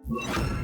อ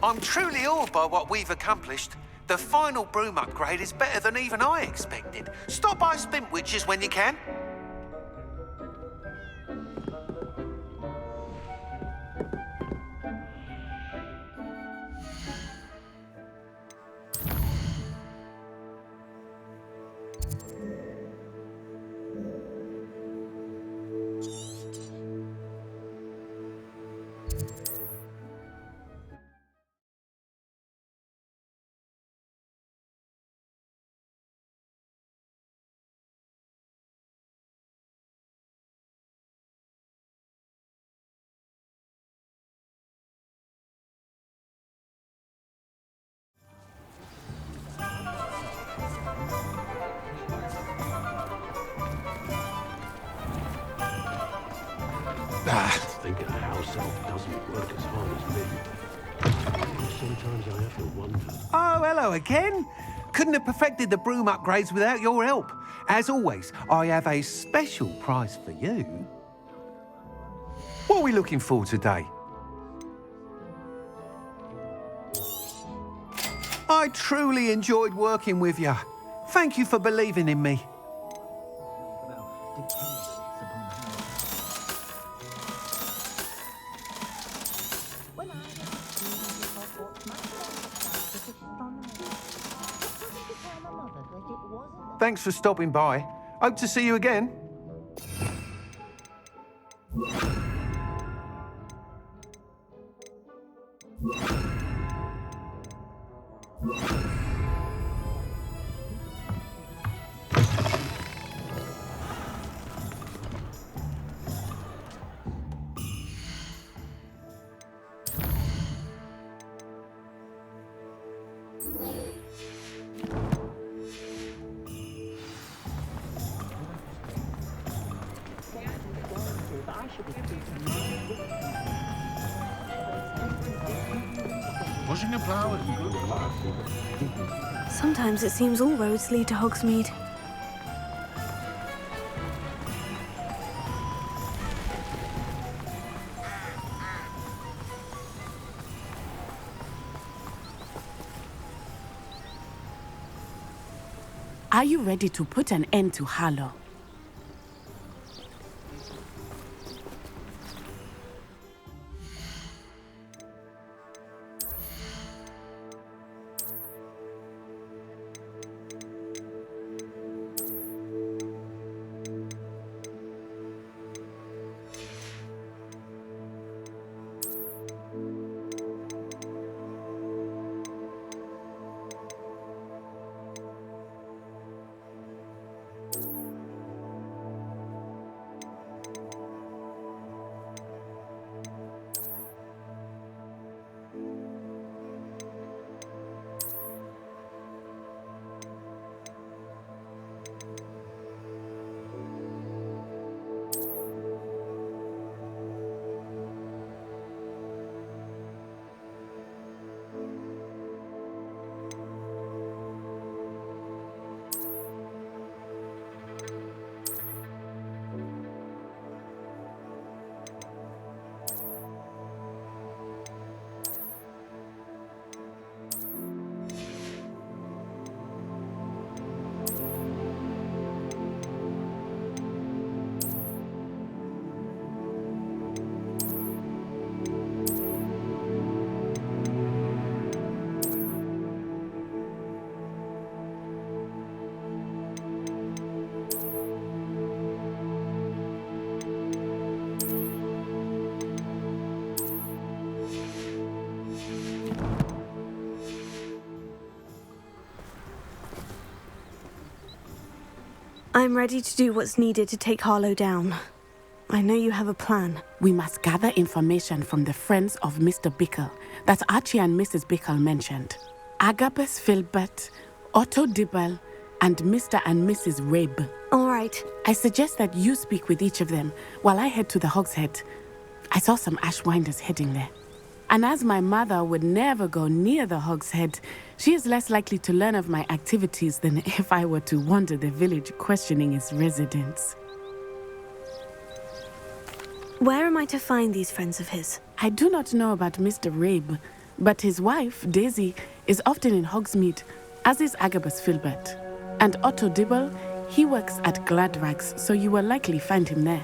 I'm truly awed by what we've accomplished. The final broom upgrade is better than even I expected. Stop by Spintwitches when you can. Think a house elf doesn't work as hard as me. Sometimes I have to wonder. Oh, hello again. Couldn't have perfected the broom upgrades without your help. As always, I have a special prize for you. What are we looking for today? I truly enjoyed working with you. Thank you for believing in me. Thanks for stopping by. Hope to see you again. Pushing a plow is good. Sometimes it seems all roads lead to Hogsmeade. Are you ready to put an end to Harlow? I'm ready to do what's needed to take Harlow down. I know you have a plan. We must gather information from the friends of Mr. Bickle that Archie and Mrs. Bickle mentioned. Agabus Filbert, Otto Dibble, and Mr. and Mrs. Rabe. All right. I suggest that you speak with each of them while I head to the Hogshead. I saw some Ashwinders heading there. And as my mother would never go near the Hogshead, she is less likely to learn of my activities than if I were to wander the village questioning its residents. Where am I to find these friends of his? I do not know about Mr. Rabe, but his wife, Daisy, is often in Hogsmeade, as is Agabus Filbert. And Otto Dibble, he works at Gladrags, so you will likely find him there.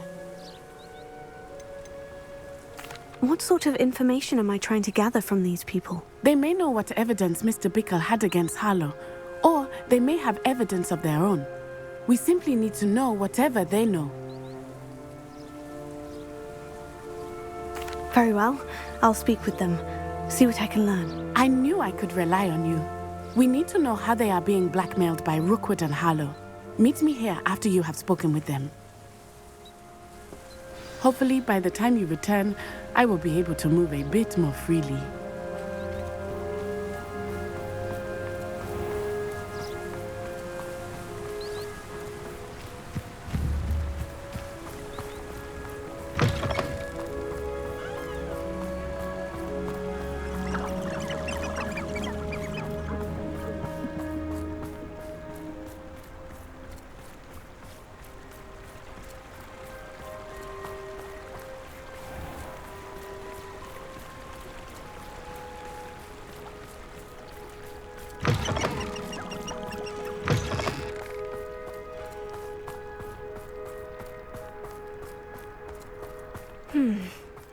What sort of information am I trying to gather from these people? They may know what evidence Mr. Bickle had against Harlow, or they may have evidence of their own. We simply need to know whatever they know. Very well. I'll speak with them, see what I can learn. I knew I could rely on you. We need to know how they are being blackmailed by Rookwood and Harlow. Meet me here after you have spoken with them. Hopefully, by the time you return, I will be able to move a bit more freely.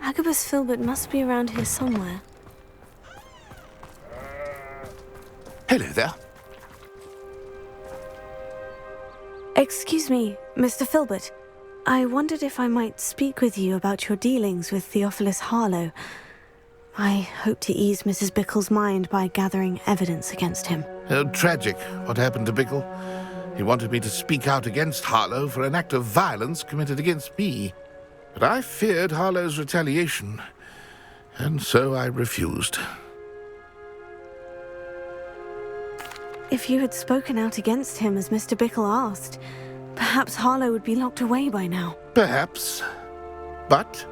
Agabus Filbert must be around here somewhere. Hello there. Excuse me, Mr. Filbert. I wondered if I might speak with you about your dealings with Theophilus Harlow. I hope to ease Mrs. Bickle's mind by gathering evidence against him. Oh, tragic what happened to Bickle. He wanted me to speak out against Harlow for an act of violence committed against me. But I feared Harlow's retaliation, and so I refused. If you had spoken out against him as Mr. Bickle asked, perhaps Harlow would be locked away by now. Perhaps. But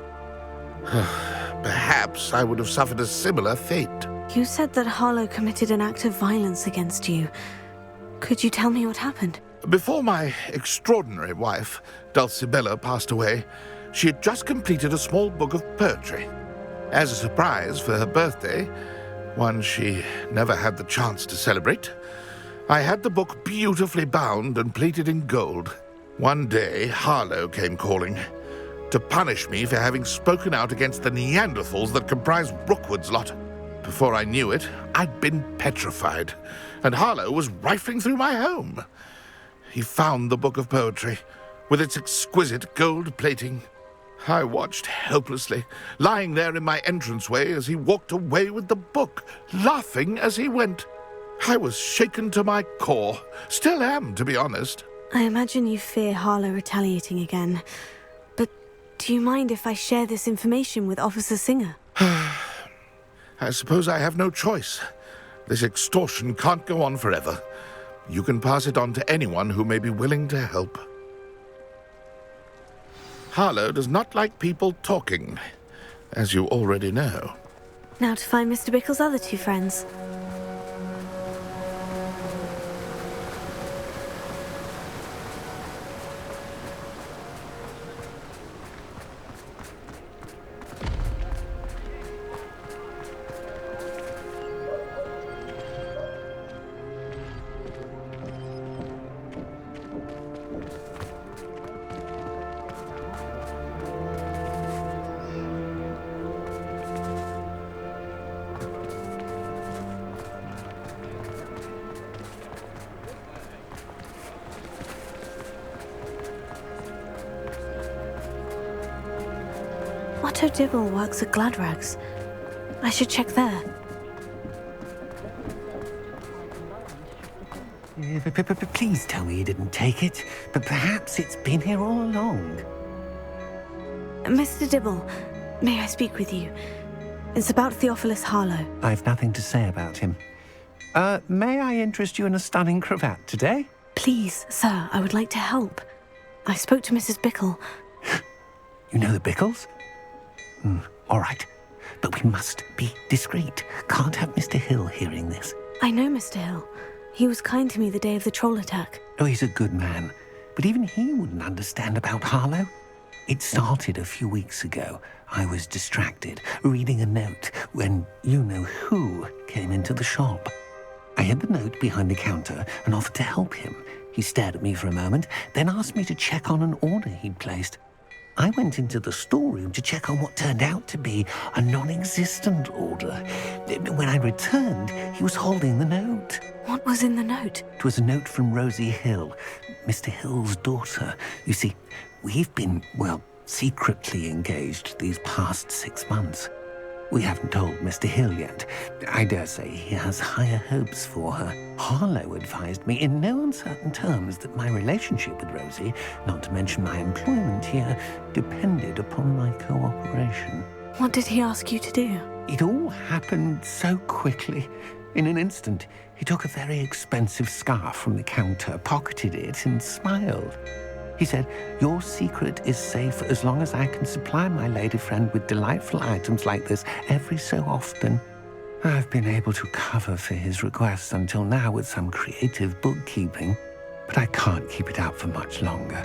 perhaps I would have suffered a similar fate. You said that Harlow committed an act of violence against you. Could you tell me what happened? Before my extraordinary wife, Dulcibella, passed away, she had just completed a small book of poetry. As a surprise for her birthday, one she never had the chance to celebrate, I had the book beautifully bound and plated in gold. One day, Harlow came calling to punish me for having spoken out against the Neanderthals that comprise Rookwood's lot. Before I knew it, I'd been petrified, and Harlow was rifling through my home. He found the book of poetry, with its exquisite gold plating. I watched helplessly, lying there in my entranceway as he walked away with the book, laughing as he went. I was shaken to my core. Still am, to be honest. I imagine you fear Harlow retaliating again. But do you mind if I share this information with Officer Singer? I suppose I have no choice. This extortion can't go on forever. You can pass it on to anyone who may be willing to help. Harlow does not like people talking, as you already know. Now to find Mr. Bickle's other two friends. Otto Dibble works at Gladrags. I should check there. Please tell me you didn't take it, but perhaps it's been here all along. Mr. Dibble, may I speak with you? It's about Theophilus Harlow. I've nothing to say about him. May I interest you in a stunning cravat today? Please, sir, I would like to help. I spoke to Mrs. Bickle. You know the Bickles? All right, but we must be discreet. Can't have Mr. Hill hearing this. I know Mr. Hill. He was kind to me the day of the troll attack. Oh, he's a good man, but even he wouldn't understand about Harlow. It started a few weeks ago. I was distracted, reading a note, when you-know-who came into the shop. I hid the note behind the counter and offered to help him. He stared at me for a moment, then asked me to check on an order he'd placed. I went into the storeroom to check on what turned out to be a non-existent order. When I returned, he was holding the note. What was in the note? It was a note from Rosie Hill, Mr. Hill's daughter. You see, we've been, secretly engaged these past 6 months. We haven't told Mr. Hill yet. I dare say he has higher hopes for her. Harlow advised me in no uncertain terms that my relationship with Rosie, not to mention my employment here, depended upon my cooperation. What did he ask you to do? It all happened so quickly. In an instant, he took a very expensive scarf from the counter, pocketed it, and smiled. He said, "Your secret is safe as long as I can supply my lady friend with delightful items like this every so often." I've been able to cover for his requests until now with some creative bookkeeping, but I can't keep it out for much longer.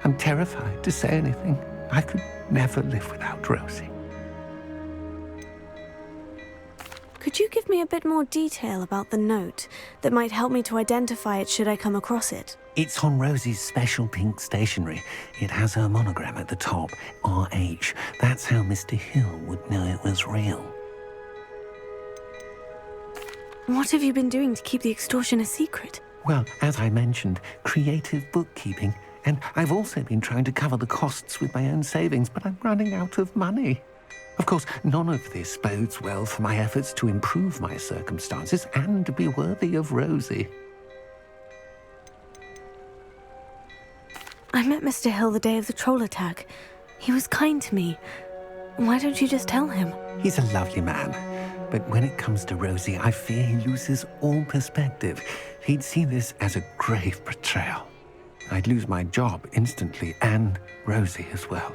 I'm terrified to say anything. I could never live without Rosie. Could you give me a bit more detail about the note that might help me to identify it should I come across it? It's on Rosie's special pink stationery. It has her monogram at the top, RH. That's how Mr. Hill would know it was real. What have you been doing to keep the extortion a secret? Well, as I mentioned, creative bookkeeping. And I've also been trying to cover the costs with my own savings, but I'm running out of money. Of course, none of this bodes well for my efforts to improve my circumstances and to be worthy of Rosie. I met Mr. Hill the day of the troll attack. He was kind to me. Why don't you just tell him? He's a lovely man. But when it comes to Rosie, I fear he loses all perspective. He'd see this as a grave betrayal. I'd lose my job instantly, and Rosie as well.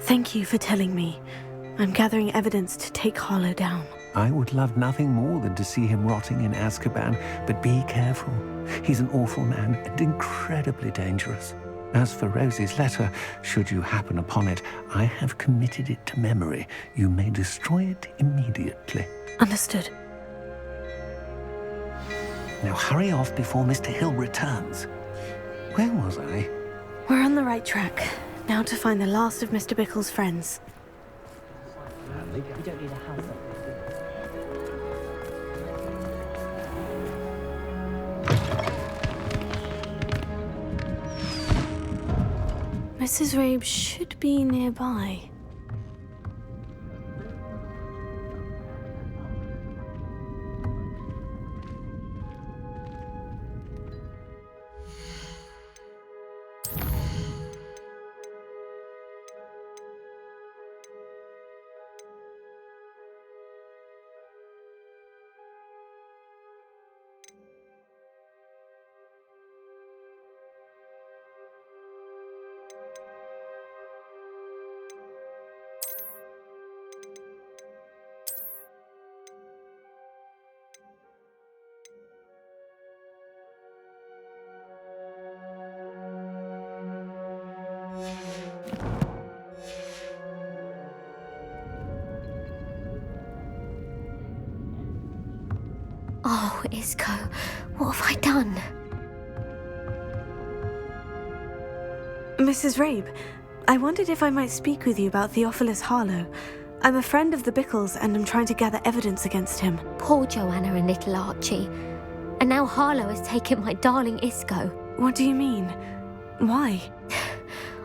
Thank you for telling me. I'm gathering evidence to take Harlow down. I would love nothing more than to see him rotting in Azkaban, but be careful. He's an awful man and incredibly dangerous. As for Rosie's letter, should you happen upon it, I have committed it to memory. You may destroy it immediately. Understood. Now hurry off before Mr. Hill returns. Where was I? We're on the right track. Now to find the last of Mr. Bickle's friends. Mrs. Rabe should be nearby. Oh, Isco, what have I done? Mrs. Rabe, I wondered if I might speak with you about Theophilus Harlow. I'm a friend of the Bickles and I'm trying to gather evidence against him. Poor Joanna and little Archie. And now Harlow has taken my darling Isco. What do you mean? Why?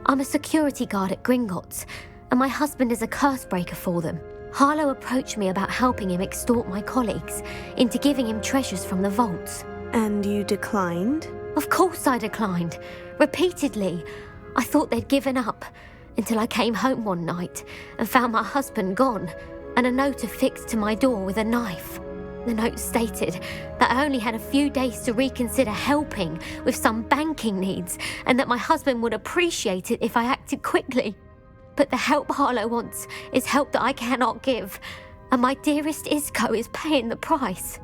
I'm a security guard at Gringotts, and my husband is a curse breaker for them. Harlow approached me about helping him extort my colleagues into giving him treasures from the vaults. And you declined? Of course I declined. Repeatedly. I thought they'd given up, until I came home one night and found my husband gone, and a note affixed to my door with a knife. The note stated that I only had a few days to reconsider helping with some banking needs, and that my husband would appreciate it if I acted quickly. But the help Harlow wants is help that I cannot give, and my dearest Isco is paying the price.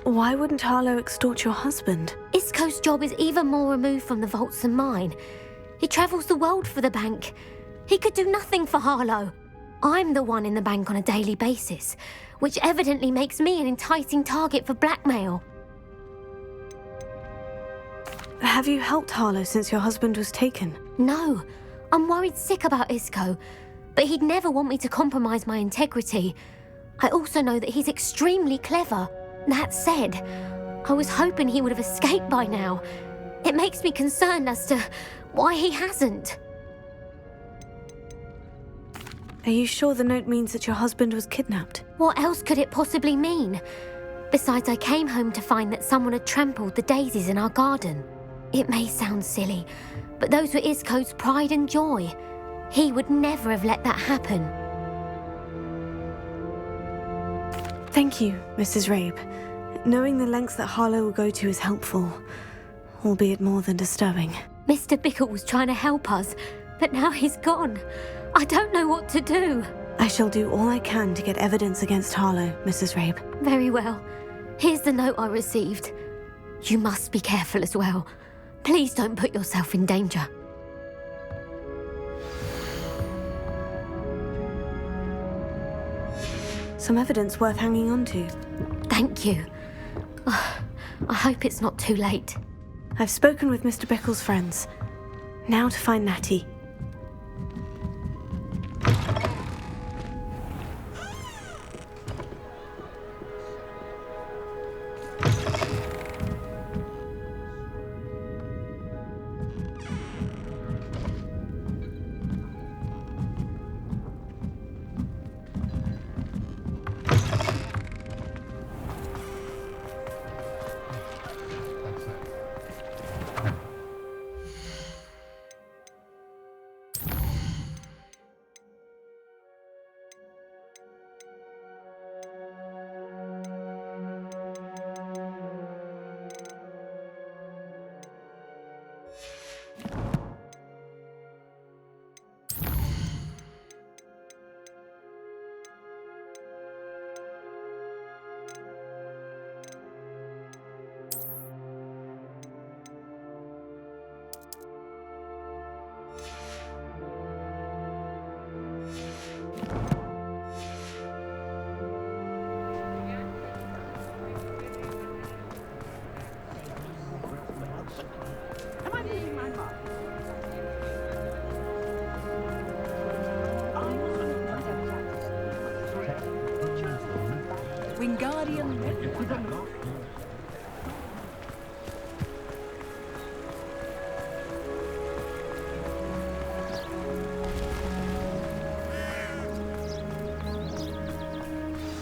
Why wouldn't Harlow extort your husband? Isco's job is even more removed from the vaults than mine. He travels the world for the bank. He could do nothing for Harlow. I'm the one in the bank on a daily basis, which evidently makes me an enticing target for blackmail. Have you helped Harlow since your husband was taken? No, I'm worried sick about Isco, but he'd never want me to compromise my integrity. I also know that he's extremely clever. That said, I was hoping he would have escaped by now. It makes me concerned as to why he hasn't. Are you sure the note means that your husband was kidnapped? What else could it possibly mean? Besides, I came home to find that someone had trampled the daisies in our garden. It may sound silly, but those were Isco's pride and joy. He would never have let that happen. Thank you, Mrs. Rabe. Knowing the lengths that Harlow will go to is helpful, albeit more than disturbing. Mr. Bickle was trying to help us, but now he's gone. I don't know what to do. I shall do all I can to get evidence against Harlow, Mrs. Rabe. Very well. Here's the note I received. You must be careful as well. Please don't put yourself in danger. Some evidence worth hanging on to. Thank you. I hope it's not too late. I've spoken with Mr. Bickle's friends. Now to find Natty.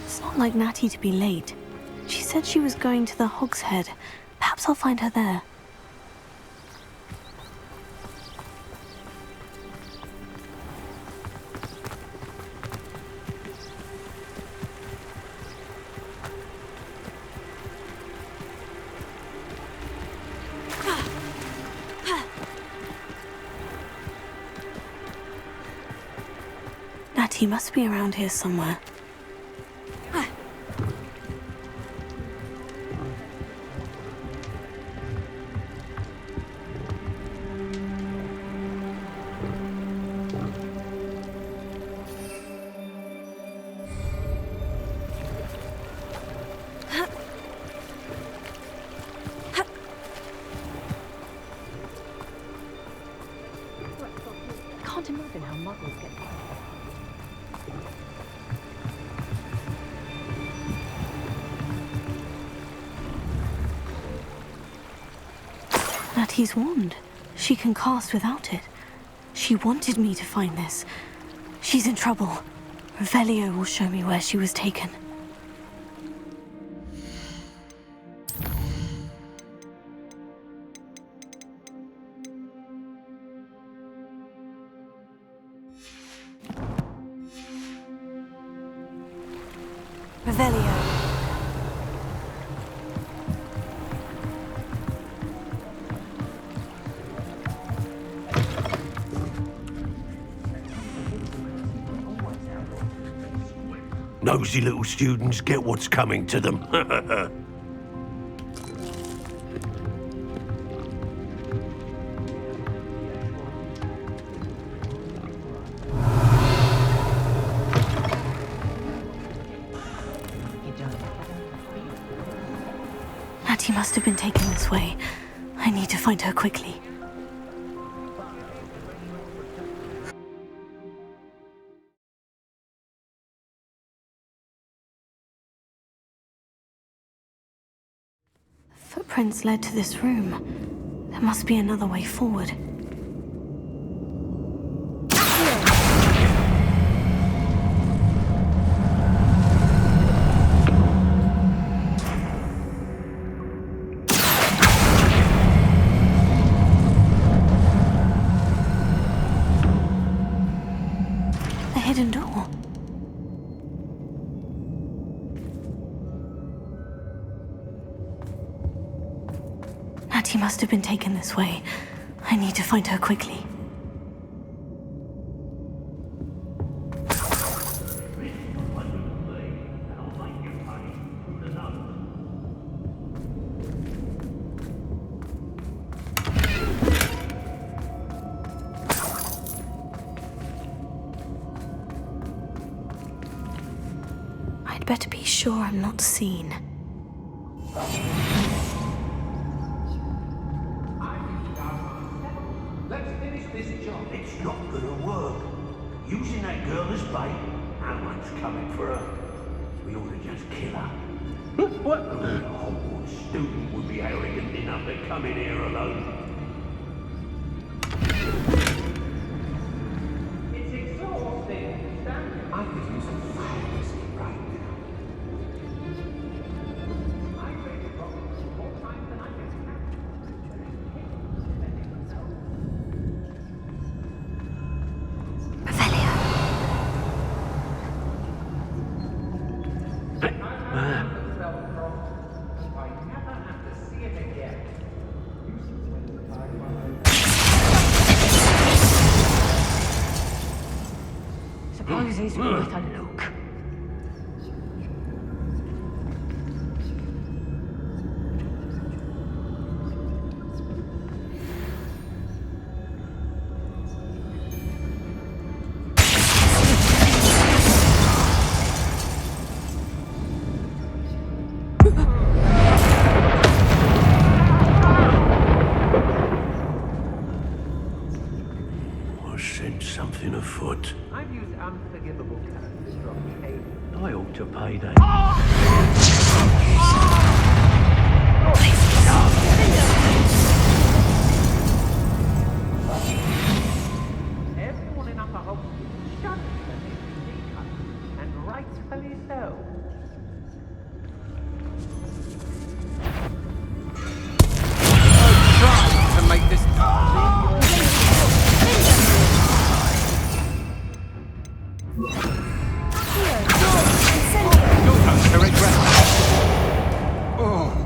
It's not like Natty to be late. She said she was going to the Hog's Head. Perhaps I'll find her there. Natty must be around here somewhere. Can't imagine how muggles get by. Natty's wand. She can cast without it. She wanted me to find this. She's in trouble. Revelio will show me where she was taken. Revelio. Nosy little students get what's coming to them. Natty must have been taken this way. I need to find her quickly. Footprints led to this room. There must be another way forward. The hidden door. Natty must have been taken this way. I need to find her quickly. I'd better be sure I'm not seen. It's not gonna work. Using that girl as bait, how much coming for her? We ought to just kill her. What? A Hogwarts student would be arrogant enough to come in here alone. It's exhausting. I could use some fires right now. I read the problems more times than I can count. Suppose he's worth a look. I sense something afoot. I've used unforgivable characters from Cade. I ought to pay that. Everyone in Upper Hogwarts shudders at this decoy, and rightfully so. Try to make this. You're going to regret that. Oh.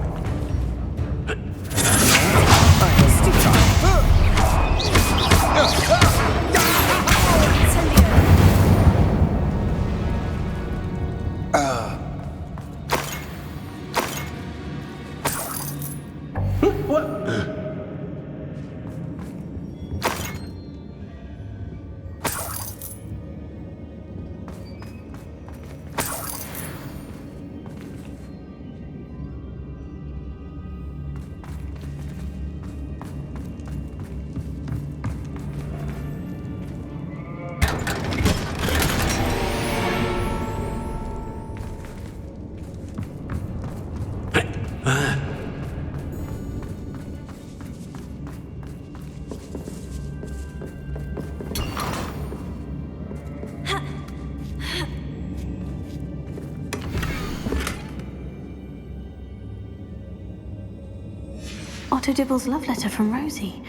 Otto Dibble's love letter from Rosie.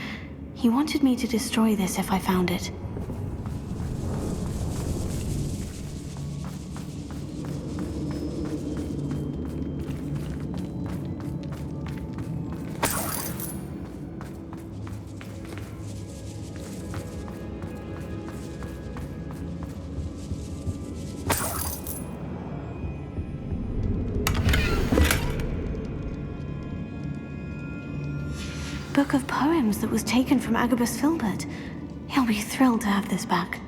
He wanted me to destroy this if I found it. Book of poems that was taken from Agabus Filbert. He'll be thrilled to have this back.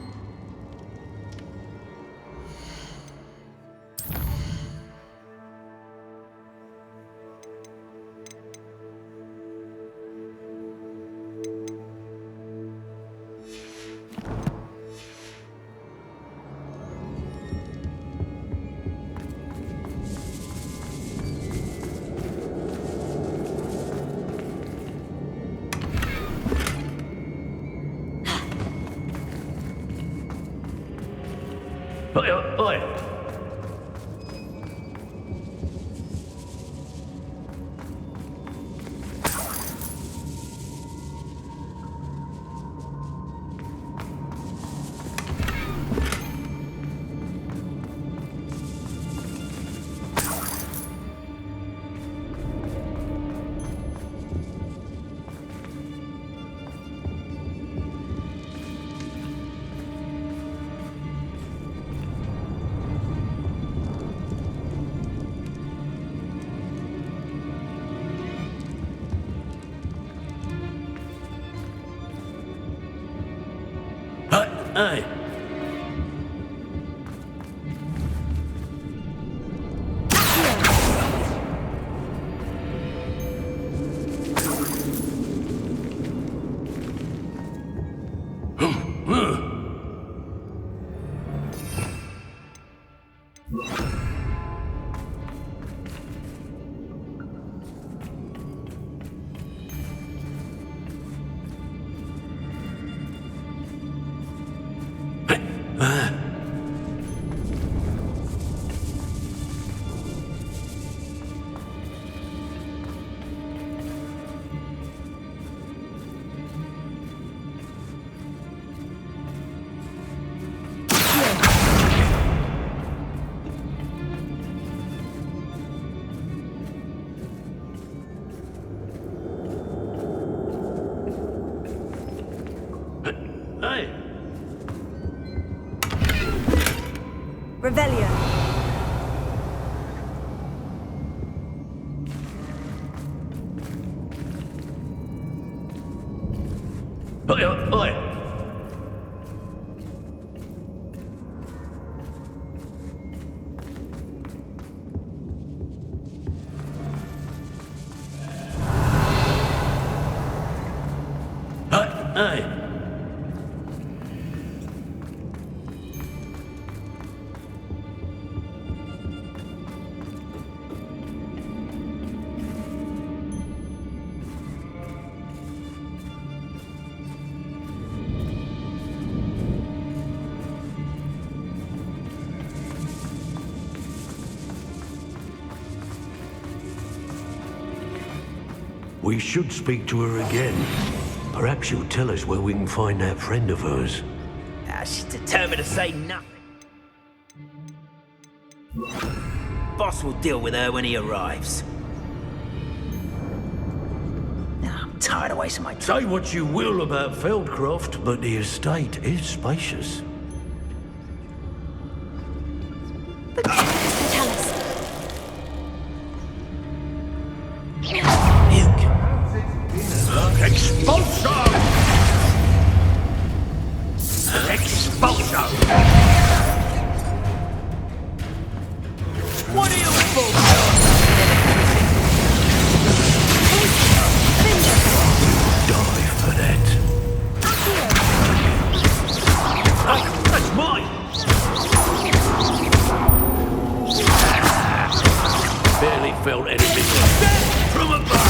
Oi! Hey! Revelio. Oi! Hey! We should speak to her again. Perhaps she'll tell us where we can find that friend of hers. She's determined to say nothing. Boss will deal with her when he arrives. I'm tired of wasting my time. Say what you will about Feldcroft, but the estate is spacious. Tell us. Expulso! Expulso! What are you for? Die for that. That's mine! Barely felt anything like that from above!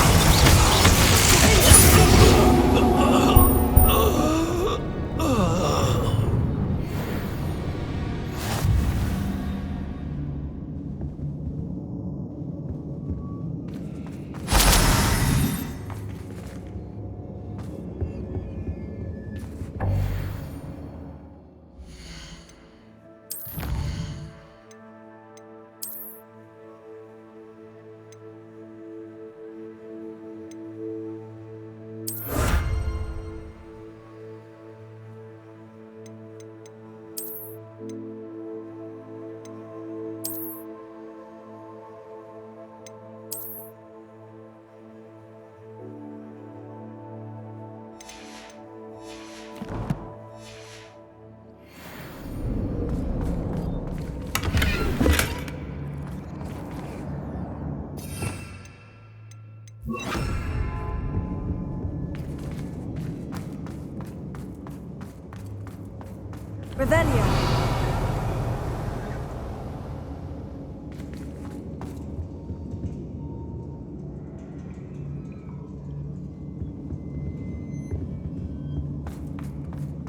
Revelio.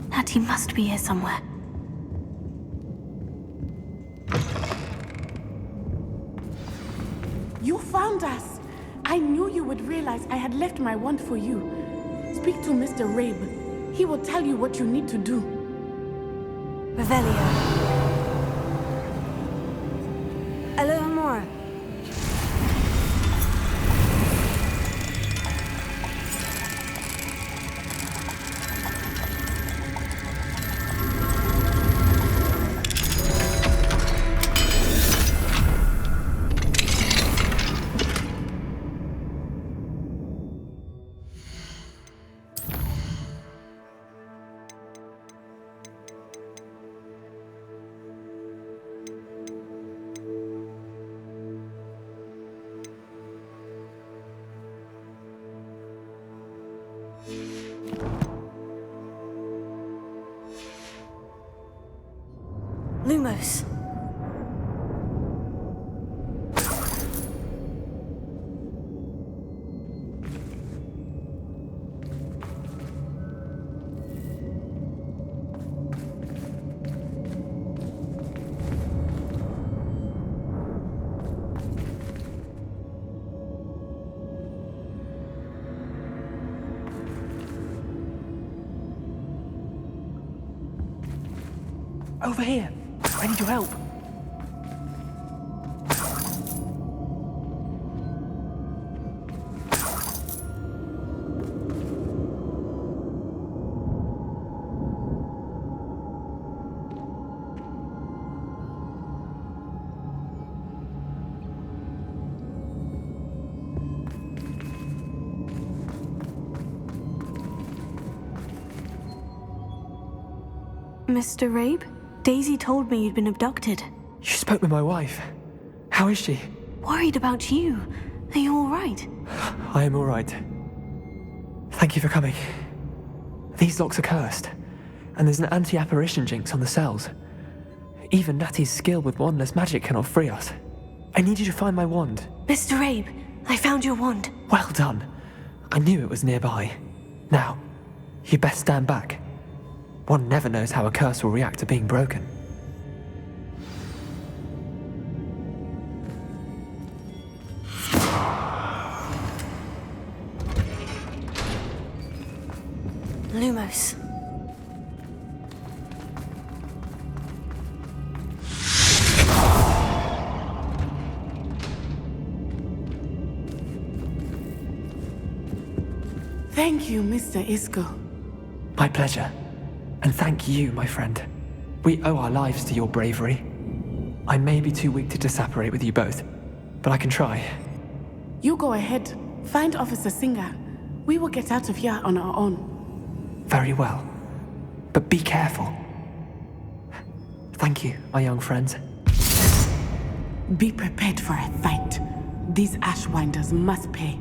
Natty must be here somewhere. You found us! I knew you would realize I had left my wand for you. Speak to Mr. Rabe. He will tell you what you need to do. Revelio. Hello, Amora. Lumos. Over here. I need your help. Mr. Rabe? Daisy told me you'd been abducted. You spoke with my wife. How is she? Worried about you. Are you all right? I am all right. Thank you for coming. These locks are cursed, and there's an anti-apparition jinx on the cells. Even Natty's skill with wandless magic cannot free us. I need you to find my wand. Mr. Rabe, I found your wand. Well done. I knew it was nearby. Now, you best stand back. One never knows how a curse will react to being broken. close. Thank you, Mr. Isco. My pleasure. And thank you, my friend. We owe our lives to your bravery. I may be too weak to disapparate with you both, but I can try. You go ahead. Find Officer Singer. We will get out of here on our own. Very well. But be careful. Thank you, my young friends. Be prepared for a fight. These Ashwinders must pay.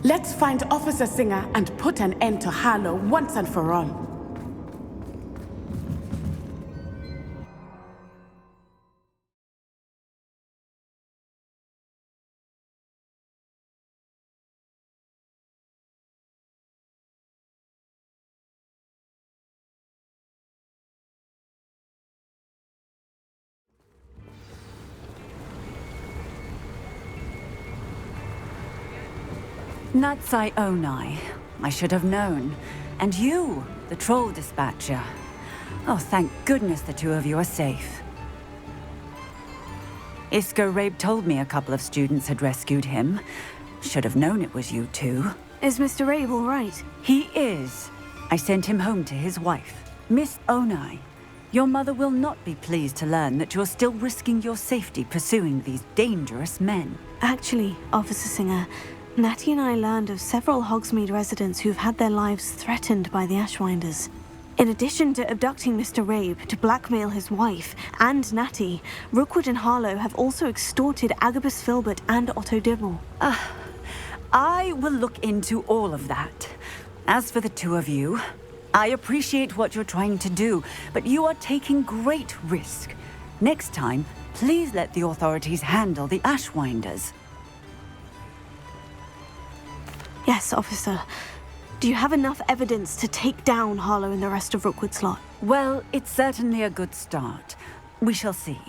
Let's find Officer Singer and put an end to Harlow once and for all. Natsai Onai. I should have known. And you, the troll dispatcher. Oh, thank goodness the two of you are safe. Isco Rabe told me a couple of students had rescued him. Should have known it was you two. Is Mr. Rabe all right? He is. I sent him home to his wife. Miss Onai, your mother will not be pleased to learn that you're still risking your safety pursuing these dangerous men. Actually, Officer Singer, Natty and I learned of several Hogsmeade residents who've had their lives threatened by the Ashwinders. In addition to abducting Mr. Rabe to blackmail his wife and Natty, Rookwood and Harlow have also extorted Agabus Filbert and Otto Dibble. I will look into all of that. As for the two of you, I appreciate what you're trying to do, but you are taking great risk. Next time, please let the authorities handle the Ashwinders. Yes, officer. Do you have enough evidence to take down Harlow and the rest of Rookwood's lot? Well, it's certainly a good start. We shall see.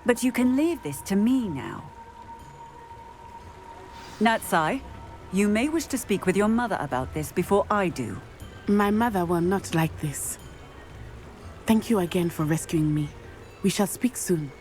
But you can leave this to me now. Natsai, you may wish to speak with your mother about this before I do. My mother will not like this. Thank you again for rescuing me. We shall speak soon.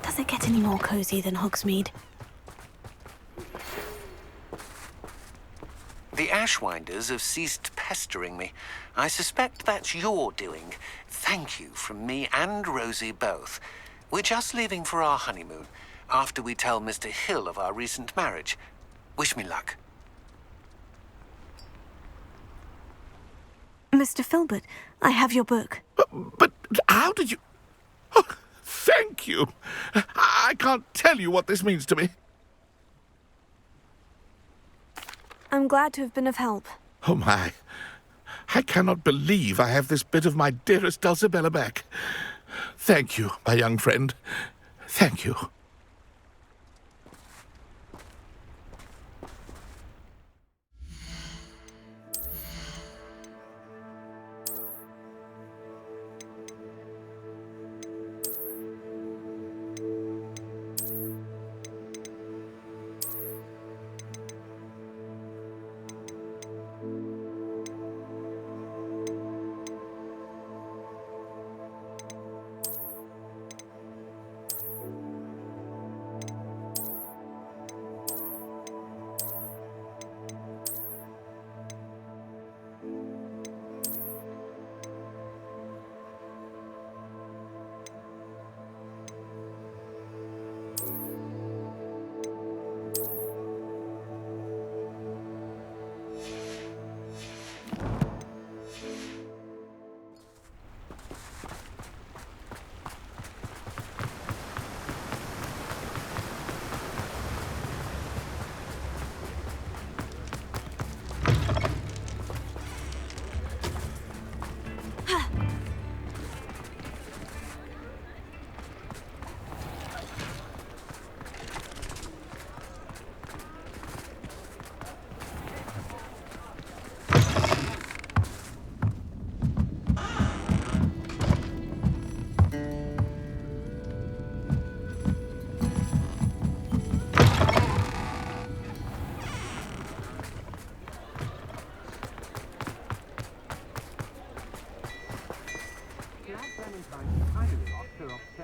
Does it get any more cozy than Hogsmeade? The Ashwinders have ceased pestering me. I suspect that's your doing. Thank you from me and Rosie both. We're just leaving for our honeymoon, after we tell Mr. Hill of our recent marriage. Wish me luck. Mr. Filbert, I have your book. But how did you... Oh, thank you. I can't tell you what this means to me. I'm glad to have been of help. Oh, my. I cannot believe I have this bit of my dearest Dulcibella back. Thank you, my young friend. Thank you.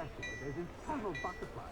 careful. There's infernal butterflies.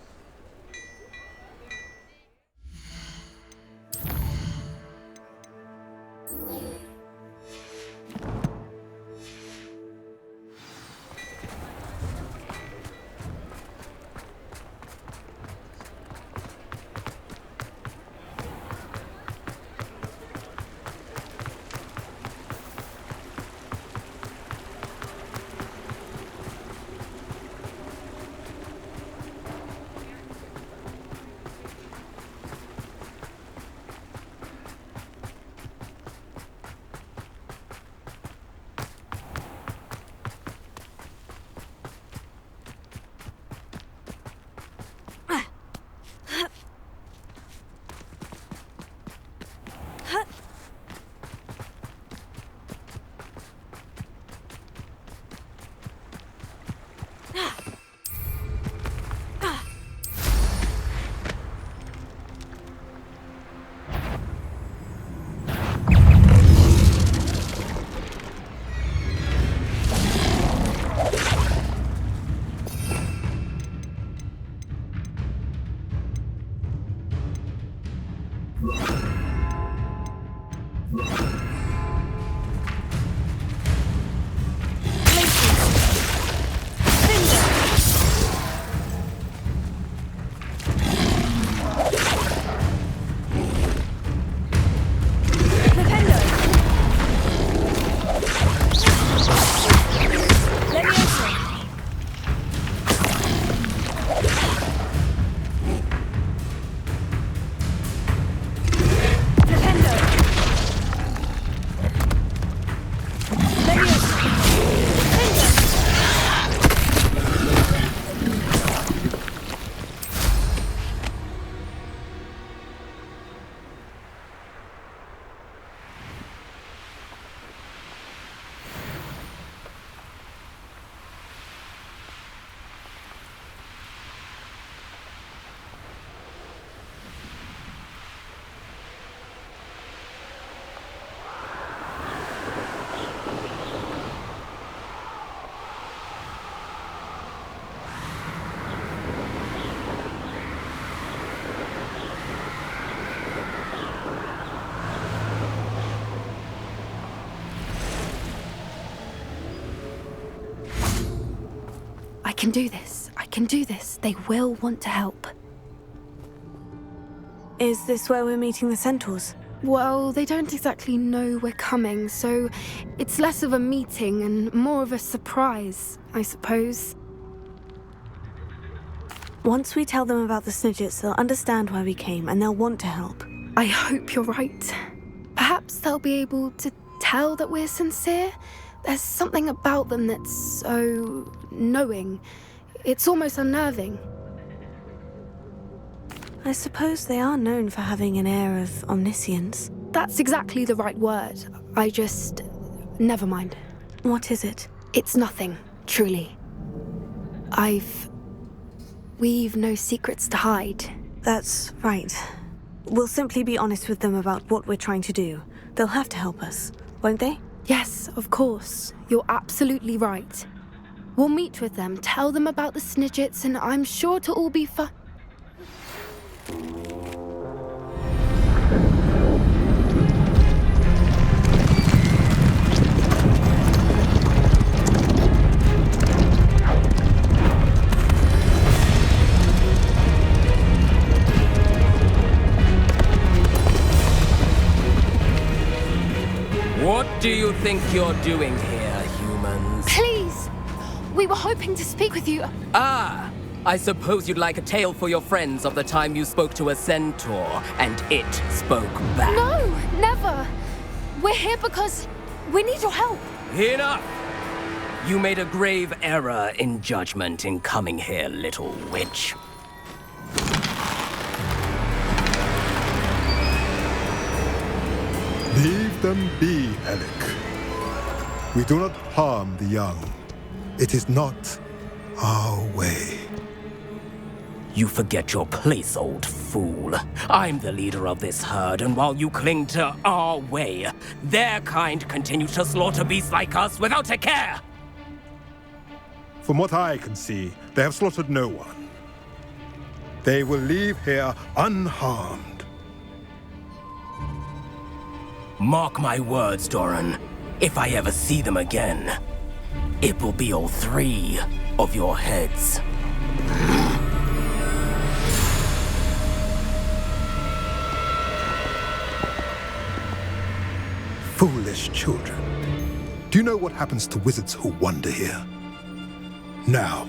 I can do this. I can do this. They will want to help. Is this where we're meeting the centaurs? Well, they don't exactly know we're coming, so it's less of a meeting and more of a surprise, I suppose. Once we tell them about the Snidgets, they'll understand why we came and they'll want to help. I hope you're right. Perhaps they'll be able to tell that we're sincere. There's something about them that's so knowing. It's almost unnerving. I suppose they are known for having an air of omniscience. That's exactly the right word. Never mind. What is it? It's nothing, truly. We've no secrets to hide. That's right. We'll simply be honest with them about what we're trying to do. They'll have to help us, won't they? Yes, of course. You're absolutely right. We'll meet with them, tell them about the Snidgets, and I'm sure to all be fun. What do you think you're doing here, humans? Please! We were hoping to speak with you. Ah! I suppose you'd like a tale for your friends of the time you spoke to a centaur, and it spoke back. No, never! We're here because we need your help. Enough! You made a grave error in judgment in coming here, little witch. Leave them be, Alec. We do not harm the young. It is not our way. You forget your place, old fool. I'm the leader of this herd, and while you cling to our way, their kind continue to slaughter beasts like us without a care. From what I can see, they have slaughtered no one. They will leave here unharmed. Mark my words, Doran. If I ever see them again, it will be all 3 of your heads. Foolish children. Do you know what happens to wizards who wander here? Now,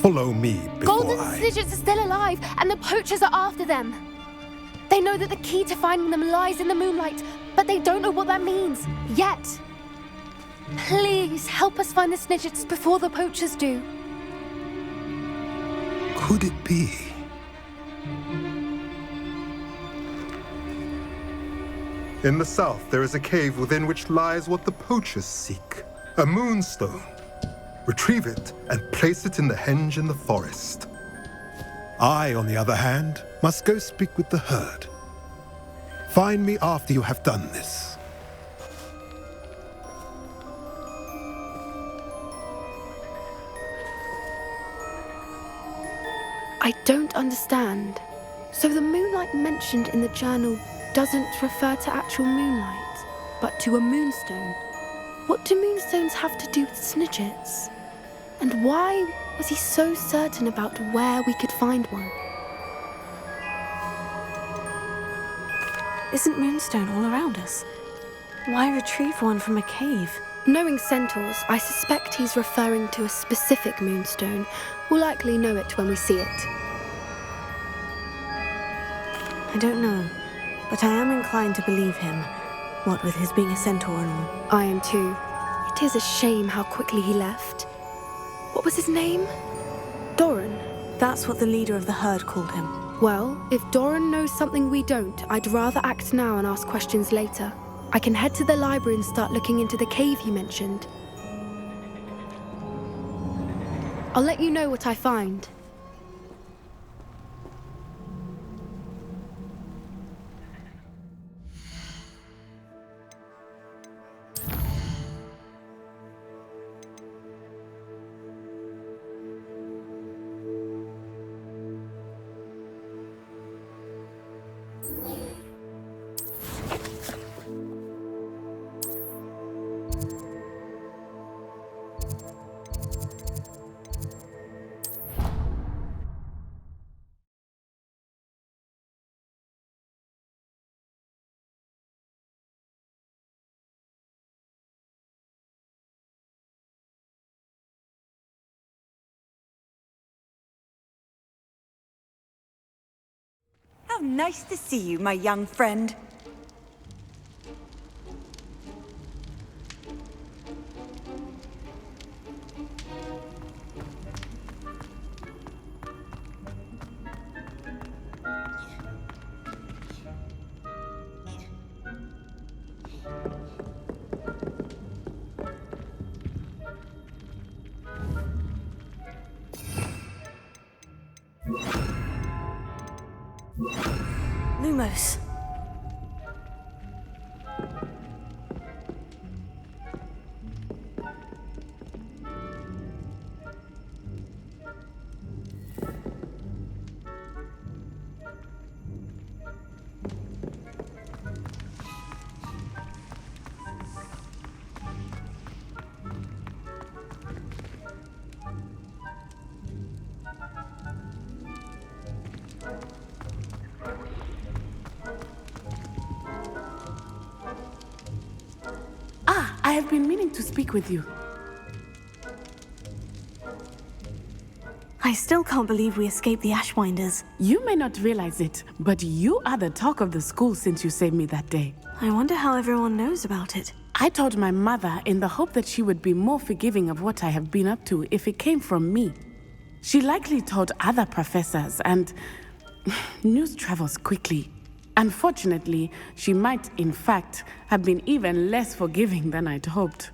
follow me before Golden Snidgets are still alive, and the poachers are after them. They know that the key to finding them lies in the moonlight, but they don't know what that means, yet. Please, help us find the Snidgets before the poachers do. Could it be? In the south, there is a cave within which lies what the poachers seek. A moonstone. Retrieve it and place it in the henge in the forest. I, on the other hand, must go speak with the herd. Find me after you have done this. I don't understand. So the moonlight mentioned in the journal doesn't refer to actual moonlight, but to a moonstone. What do moonstones have to do with Snidgets? And why was he so certain about where we could find one? Isn't moonstone all around us? Why retrieve one from a cave? Knowing centaurs, I suspect he's referring to a specific moonstone. We'll likely know it when we see it. I don't know, but I am inclined to believe him, what with his being a centaur and all. I am too. It is a shame how quickly he left. What was his name? Doran. That's what the leader of the herd called him. Well, if Doran knows something we don't, I'd rather act now and ask questions later. I can head to the library and start looking into the cave he mentioned. I'll let you know what I find. How nice to see you, my young friend. Lumos. I have been meaning to speak with you. I still can't believe we escaped the Ashwinders. You may not realize it, but you are the talk of the school since you saved me that day. I wonder how everyone knows about it. I told my mother in the hope that she would be more forgiving of what I have been up to if it came from me. She likely told other professors, and news travels quickly. Unfortunately, she might, in fact, have been even less forgiving than I'd hoped.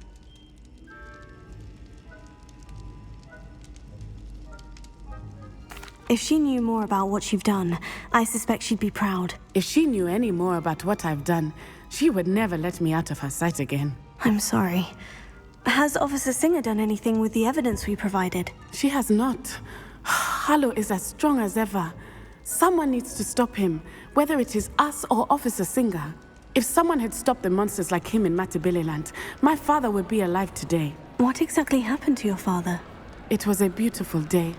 If she knew more about what you've done, I suspect she'd be proud. If she knew any more about what I've done, she would never let me out of her sight again. I'm sorry. Has Officer Singer done anything with the evidence we provided? She has not. Harlow is as strong as ever. Someone needs to stop him, whether it is us or Officer Singer. If someone had stopped the monsters like him in Matabeleland, my father would be alive today. What exactly happened to your father? It was a beautiful day.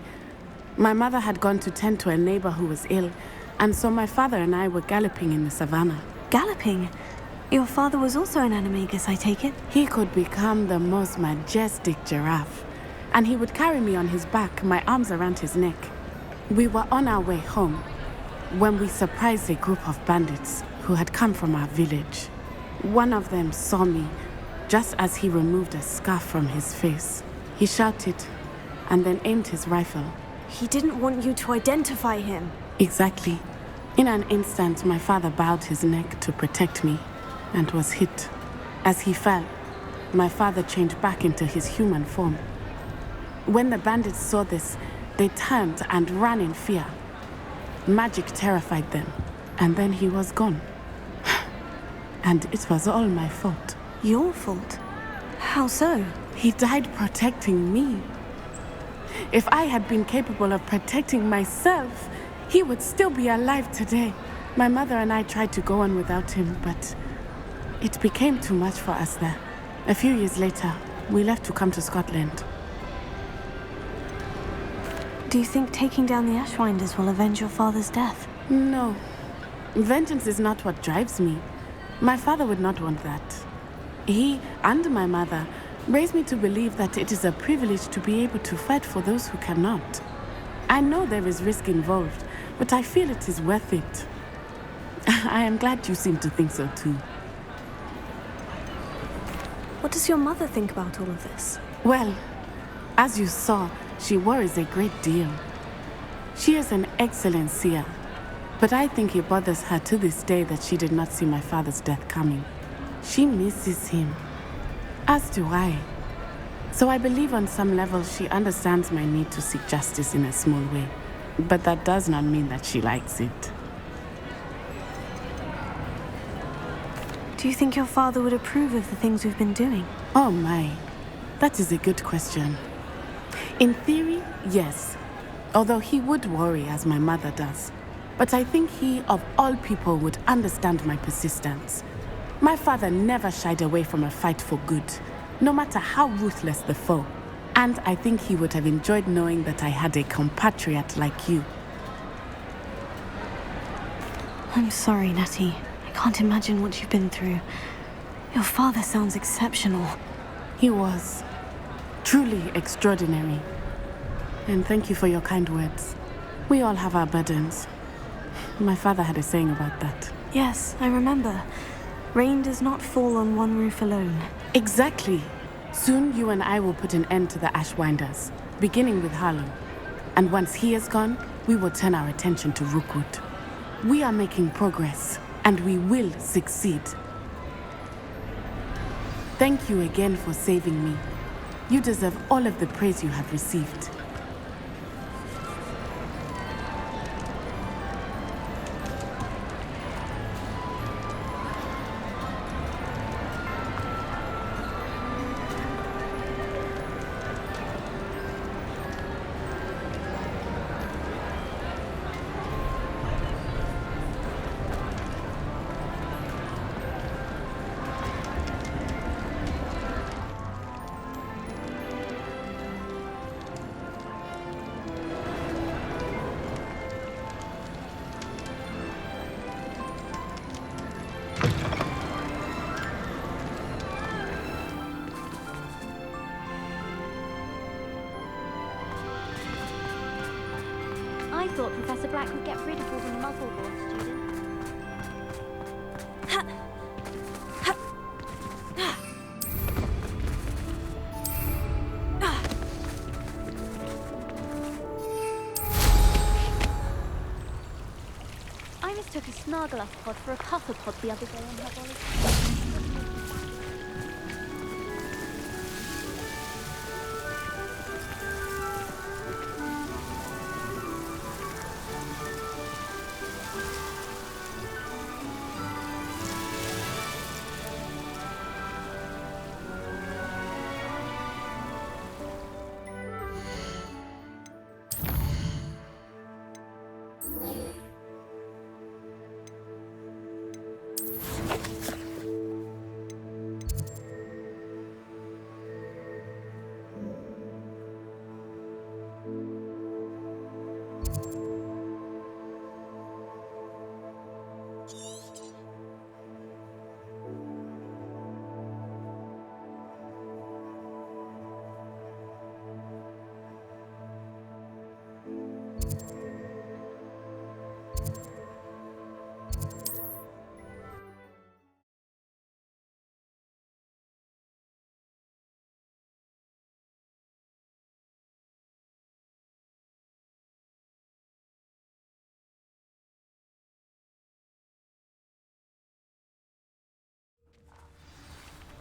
My mother had gone to tend to a neighbor who was ill, and so my father and I were galloping in the savannah. Galloping? Your father was also an animagus, I take it? He could become the most majestic giraffe, and he would carry me on his back, my arms around his neck. We were on our way home when we surprised a group of bandits who had come from our village. One of them saw me just as he removed a scarf from his face. He shouted and then aimed his rifle. He didn't want you to identify him. Exactly. In an instant, my father bowed his neck to protect me and was hit. As he fell, my father changed back into his human form. When the bandits saw this, they turned and ran in fear. Magic terrified them, and then he was gone. And it was all my fault. Your fault? How so? He died protecting me. If I had been capable of protecting myself, he would still be alive today. My mother and I tried to go on without him, but it became too much for us there. A few years later, we left to come to Scotland. Do you think taking down the Ashwinders will avenge your father's death? No. Vengeance is not what drives me. My father would not want that. He and my mother raised me to believe that it is a privilege to be able to fight for those who cannot. I know there is risk involved, but I feel it is worth it. I am glad you seem to think so too. What does your mother think about all of this? Well, as you saw, she worries a great deal. She is an excellent seer, but I think it bothers her to this day that she did not see my father's death coming. She misses him, as do I. So I believe on some level she understands my need to seek justice in a small way, but that does not mean that she likes it. Do you think your father would approve of the things we've been doing? Oh my, that is a good question. In theory, yes, although he would worry as my mother does. But I think he, of all people, would understand my persistence. My father never shied away from a fight for good, no matter how ruthless the foe. And I think he would have enjoyed knowing that I had a compatriot like you. I'm sorry, Natty. I can't imagine what you've been through. Your father sounds exceptional. He was. Truly extraordinary. And thank you for your kind words. We all have our burdens. My father had a saying about that. Yes, I remember. Rain does not fall on one roof alone. Exactly. Soon you and I will put an end to the Ashwinders, beginning with Harlow. And once he is gone, we will turn our attention to Rookwood. We are making progress, and we will succeed. Thank you again for saving me. You deserve all of the praise you have received. I thought Professor Black would get rid of all the Muggle-born students. I mistook a Snargaluff pod for a puffer pod the other day on her volley.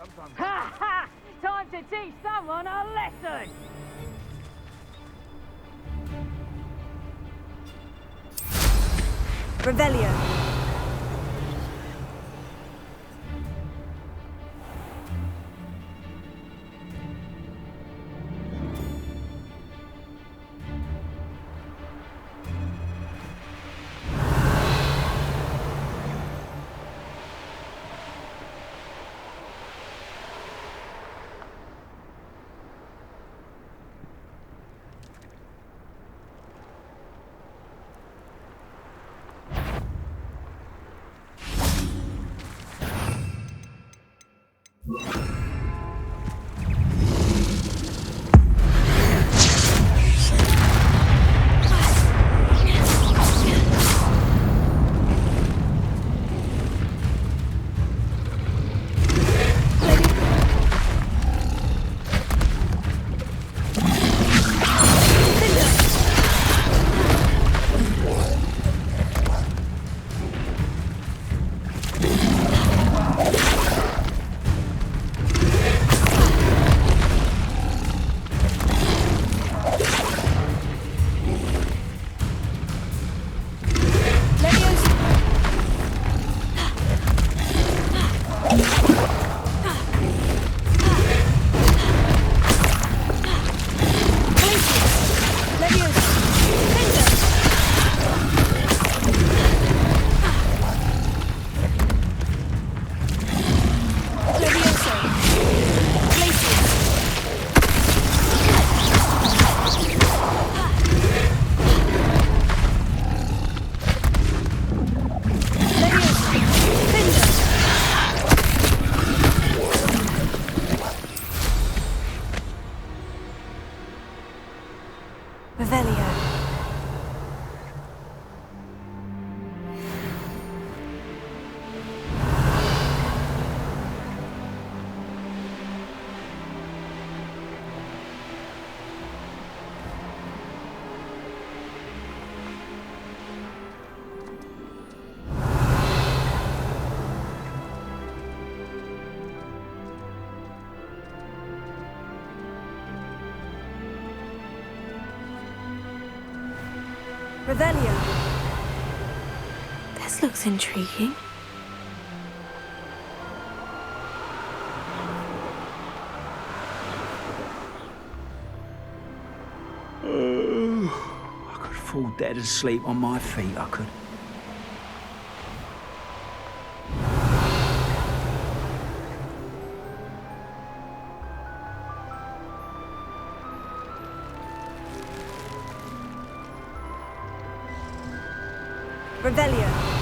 Ha ha! Time to teach someone a lesson! Revelio. Revelio. This looks intriguing. I could fall dead asleep on my feet, I could. Revelio.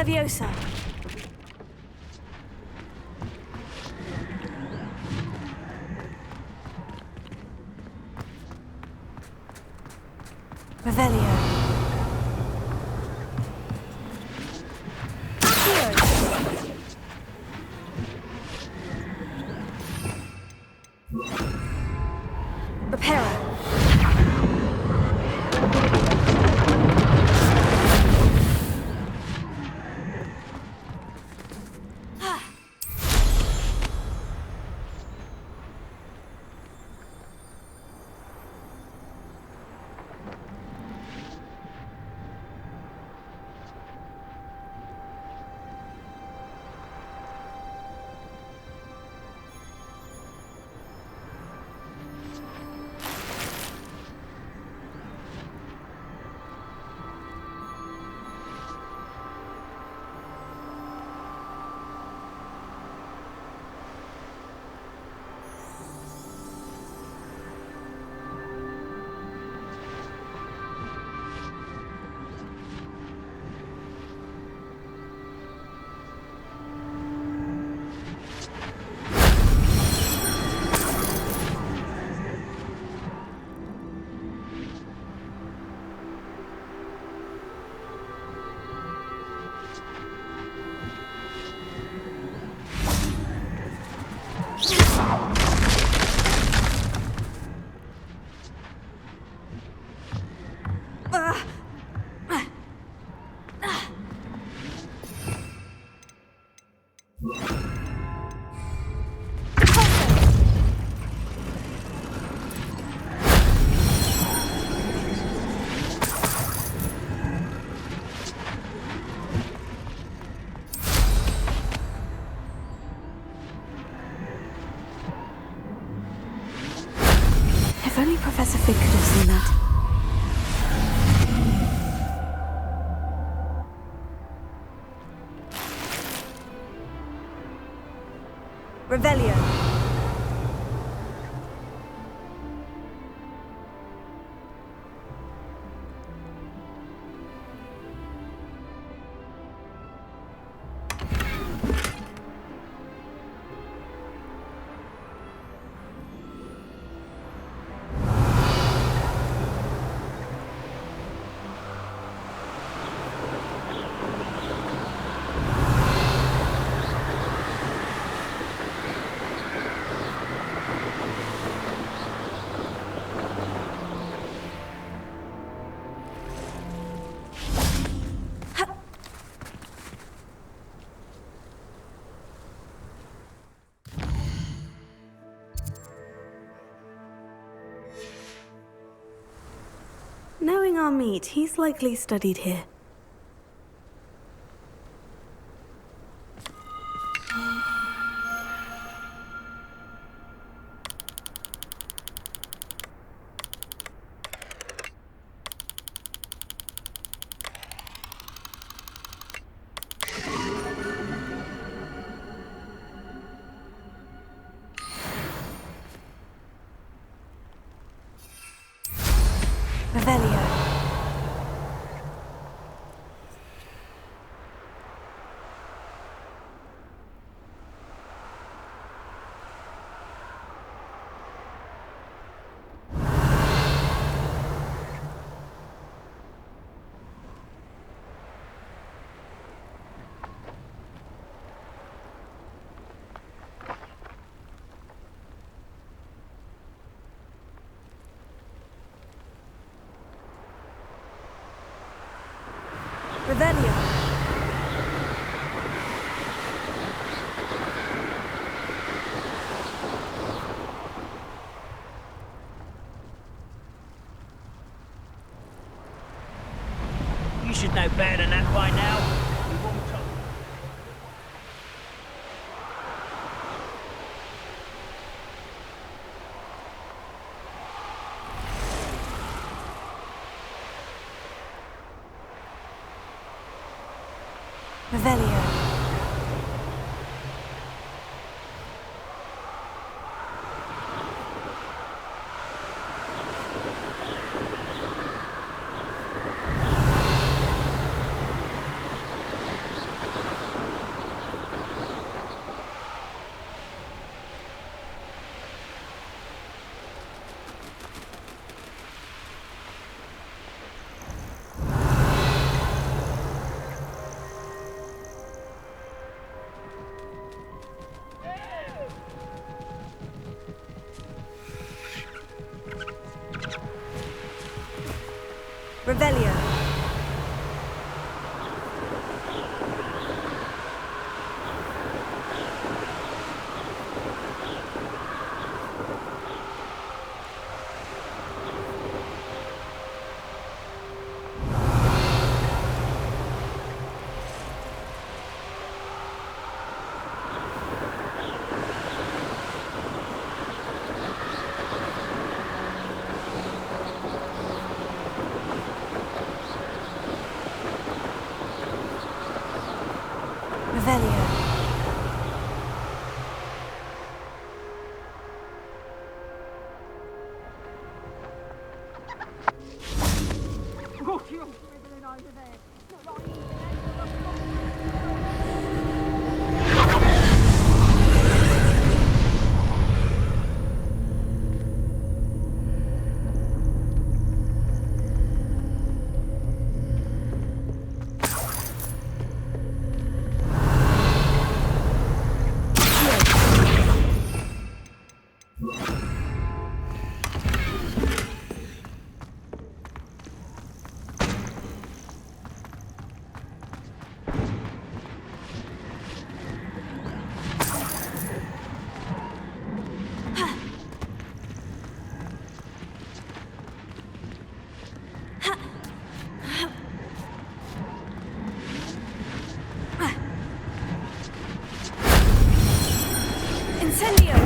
Leviosa. Revelio. Reparo. If only Professor Fig could have seen that. Revelio. Knowing our meet, he's likely studied here. Revelio. Revelio. You should know better than that by now. We've all told. Revelio. Revelio. Revelio. Oh, you're scribbling over there. Not like you. Incendio!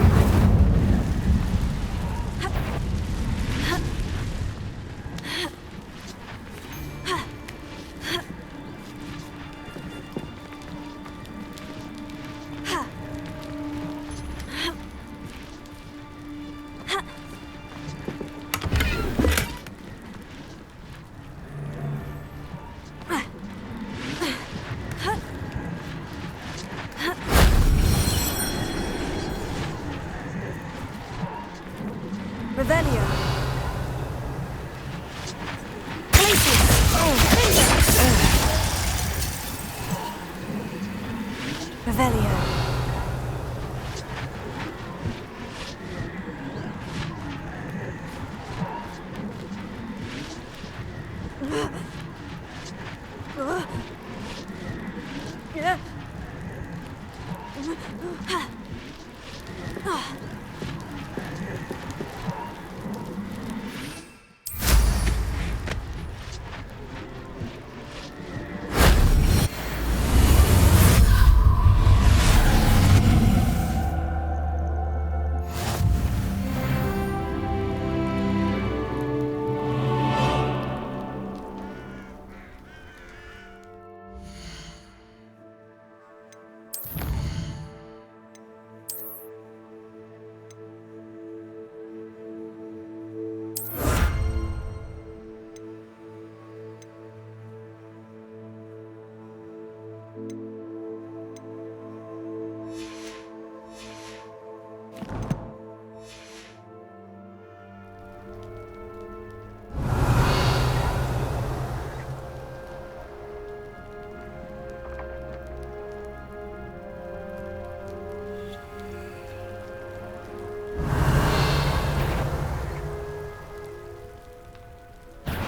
Revelio. Revelio.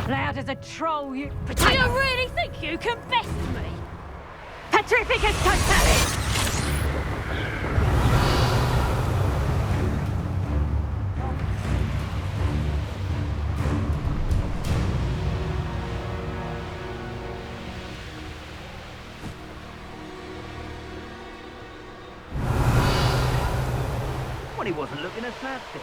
Loud as a troll, you... Do you really think you can best me? Petrificus totalis! Well, he wasn't looking at slapstick.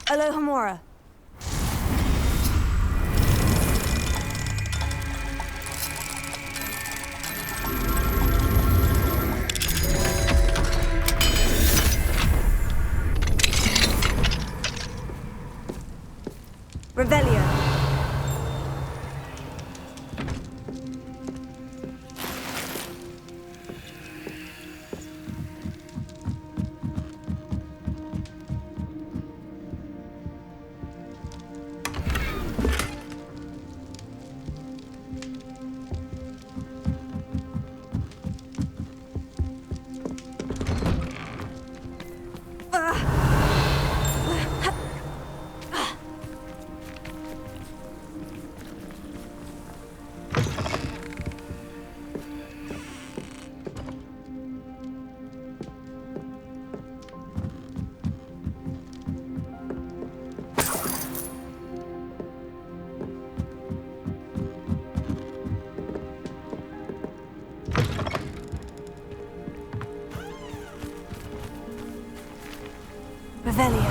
Alohomora. Revelio. Revelio.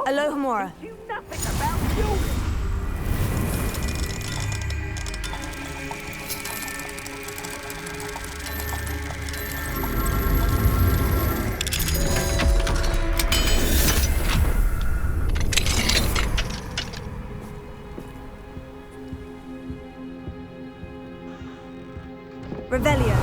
Alohomora. Revelio.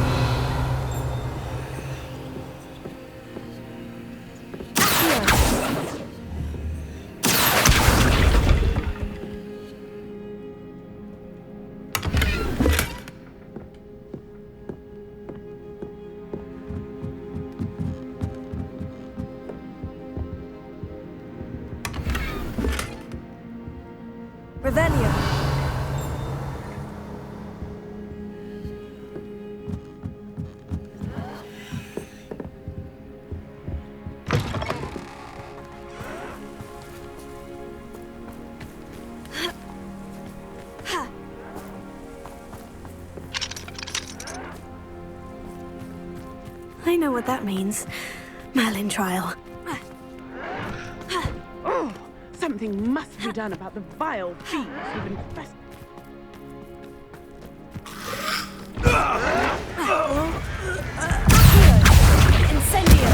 Revelio. I know what that means. Merlin trial. Oh, something must be done about the vile thieves who've infested. Incendio!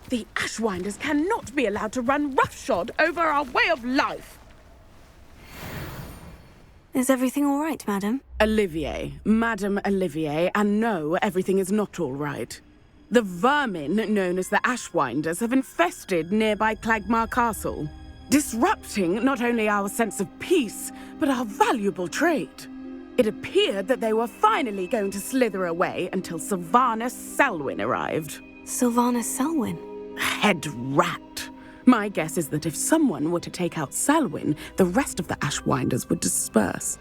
The Ashwinders cannot be allowed to run roughshod over our way of life. Is everything all right, madam? Olivier, Madame Olivier, and no, everything is not all right. The vermin known as the Ashwinders have infested nearby Clagmar Castle, disrupting not only our sense of peace, but our valuable trade. It appeared that they were finally going to slither away until Sylvanus Selwyn arrived. Sylvanus Selwyn? Head rat. My guess is that if someone were to take out Selwyn, the rest of the Ashwinders would disperse.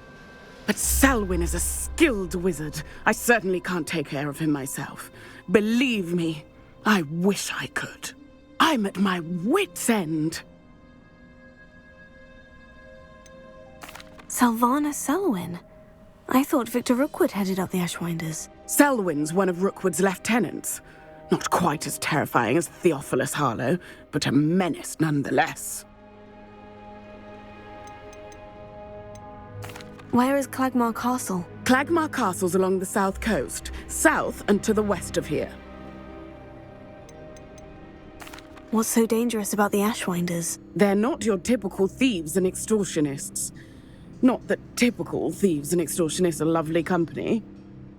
But Selwyn is a skilled wizard. I certainly can't take care of him myself. Believe me, I wish I could. I'm at my wit's end. Sylvanus Selwyn? I thought Victor Rookwood headed up the Ashwinders. Selwyn's one of Rookwood's lieutenants. Not quite as terrifying as Theophilus Harlow, but a menace nonetheless. Where is Clagmar Castle? Clagmar Castle's along the south coast, south and to the west of here. What's so dangerous about the Ashwinders? They're not your typical thieves and extortionists. Not that typical thieves and extortionists are lovely company.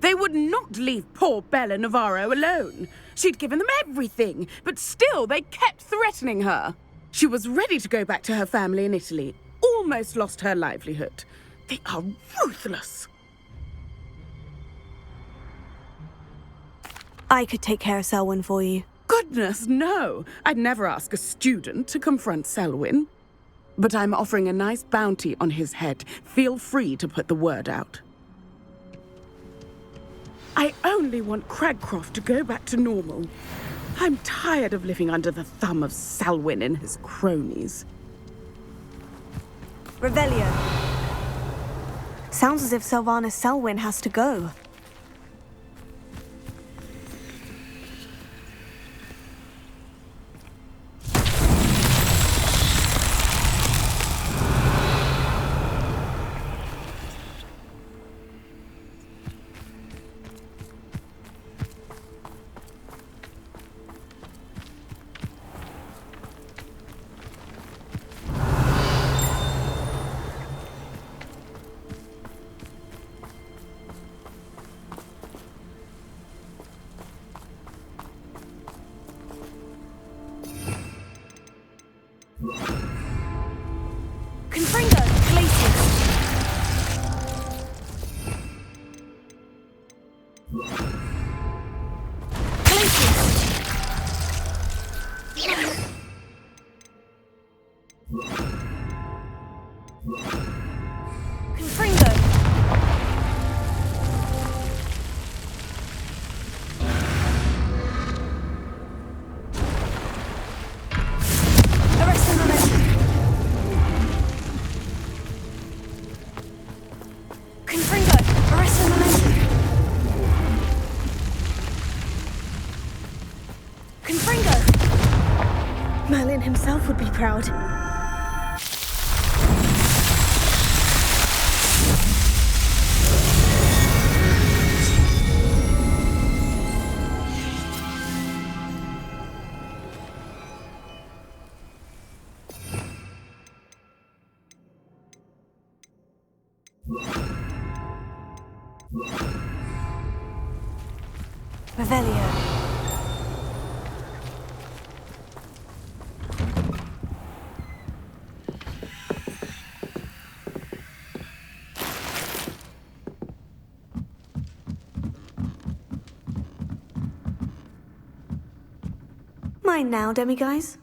They would not leave poor Bella Navarro alone. She'd given them everything, but still they kept threatening her. She was ready to go back to her family in Italy, almost lost her livelihood. They are ruthless. I could take care of Selwyn for you. Goodness, no. I'd never ask a student to confront Selwyn. But I'm offering a nice bounty on his head. Feel free to put the word out. I only want Cragcroft to go back to normal. I'm tired of living under the thumb of Selwyn and his cronies. Revelio. Sounds as if Sylvanus Selwyn has to go. Merlin himself would be proud. Revelio. Mine now, demiguise.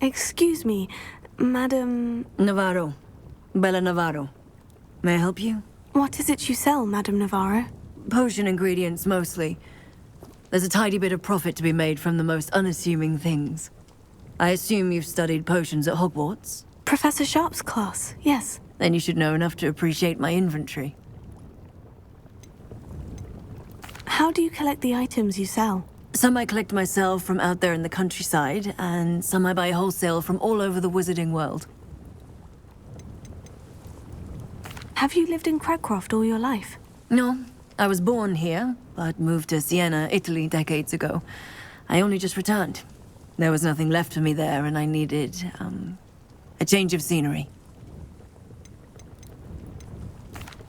Excuse me, Madam... Navarro. Bella Navarro. May I help you? What is it you sell, Madam Navarro? Potion ingredients, mostly. There's a tidy bit of profit to be made from the most unassuming things. I assume you've studied potions at Hogwarts? Professor Sharp's class, yes. Then you should know enough to appreciate my inventory. How do you collect the items you sell? Some I collect myself from out there in the countryside, and some I buy wholesale from all over the wizarding world. Have you lived in Cragcroft all your life? No, I was born here, but moved to Siena, Italy decades ago. I only just returned. There was nothing left for me there, and I needed, a change of scenery.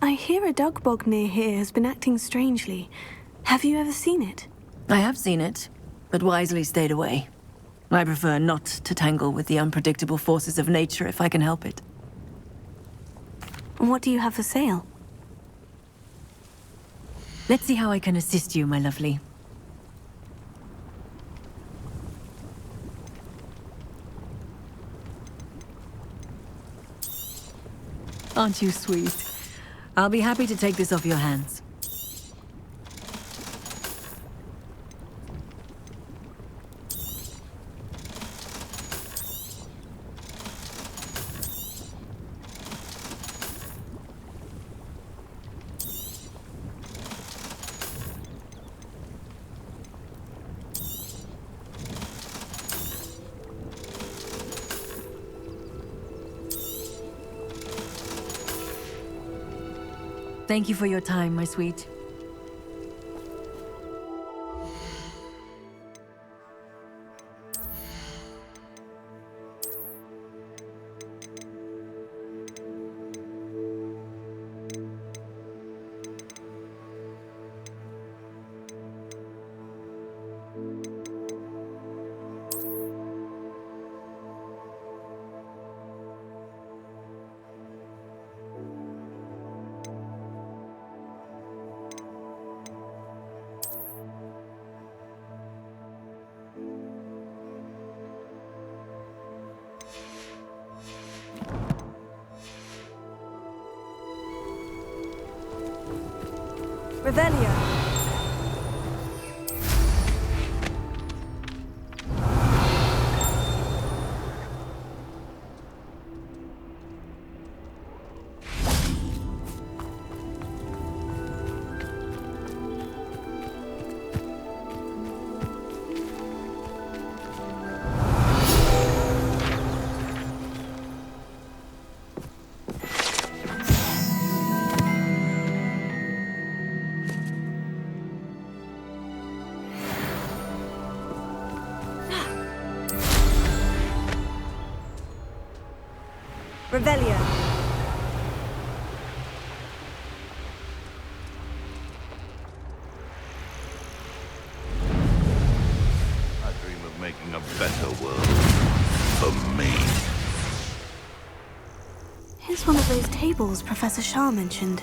I hear a dug bog near here has been acting strangely. Have you ever seen it? I have seen it, but wisely stayed away. I prefer not to tangle with the unpredictable forces of nature if I can help it. What do you have for sale? Let's see how I can assist you, my lovely. Aren't you sweet? I'll be happy to take this off your hands. Thank you for your time, my sweet. Revelio. Revelio. I dream of making a better world for me. Here's one of those tables Professor Shah mentioned.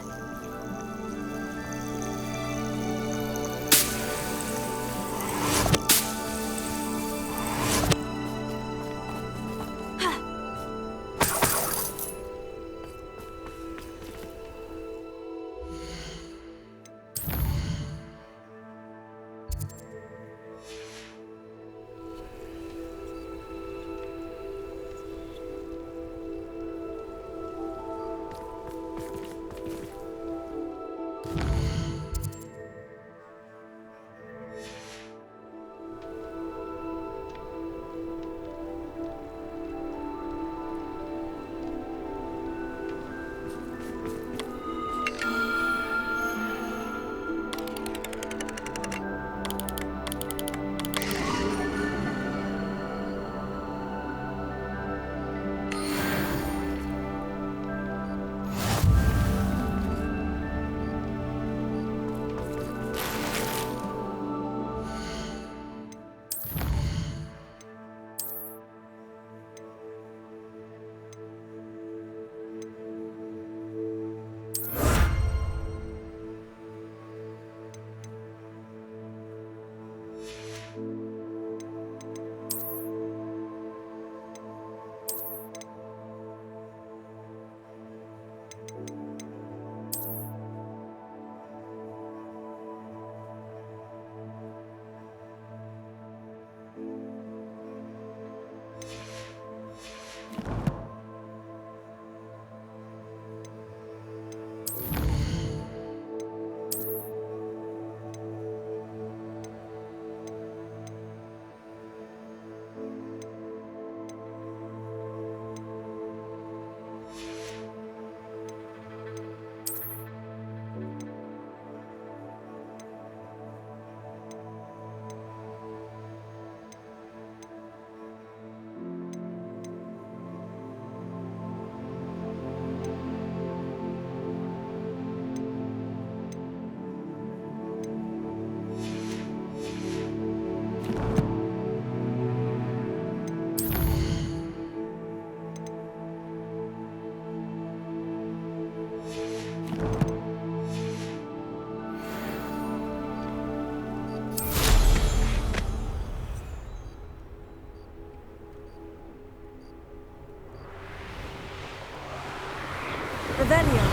Revelio.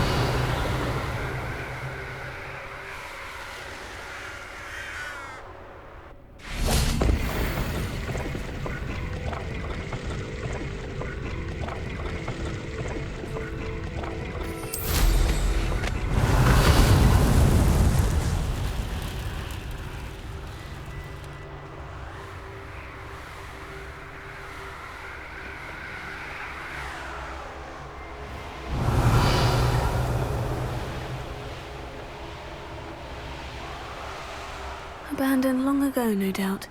Abandoned long ago, no doubt.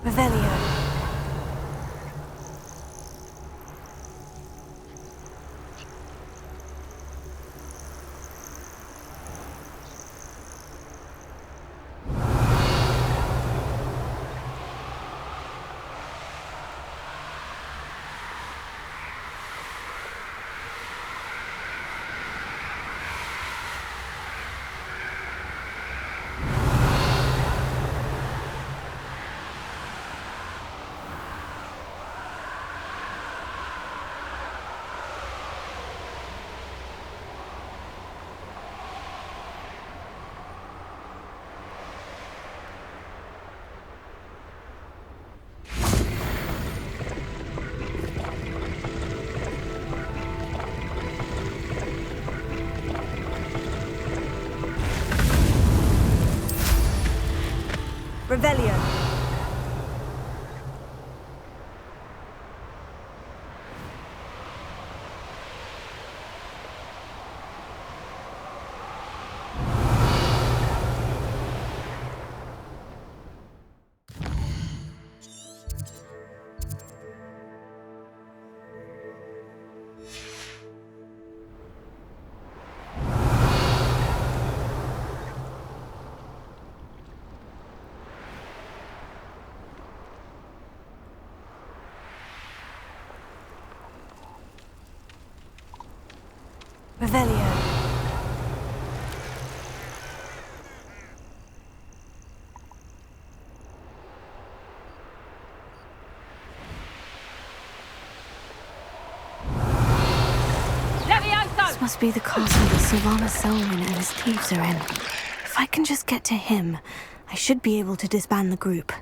Revelio. Revelio. Revelio. This must be the castle that Sylvanas Selwyn and his thieves are in. If I can just get to him, I should be able to disband the group.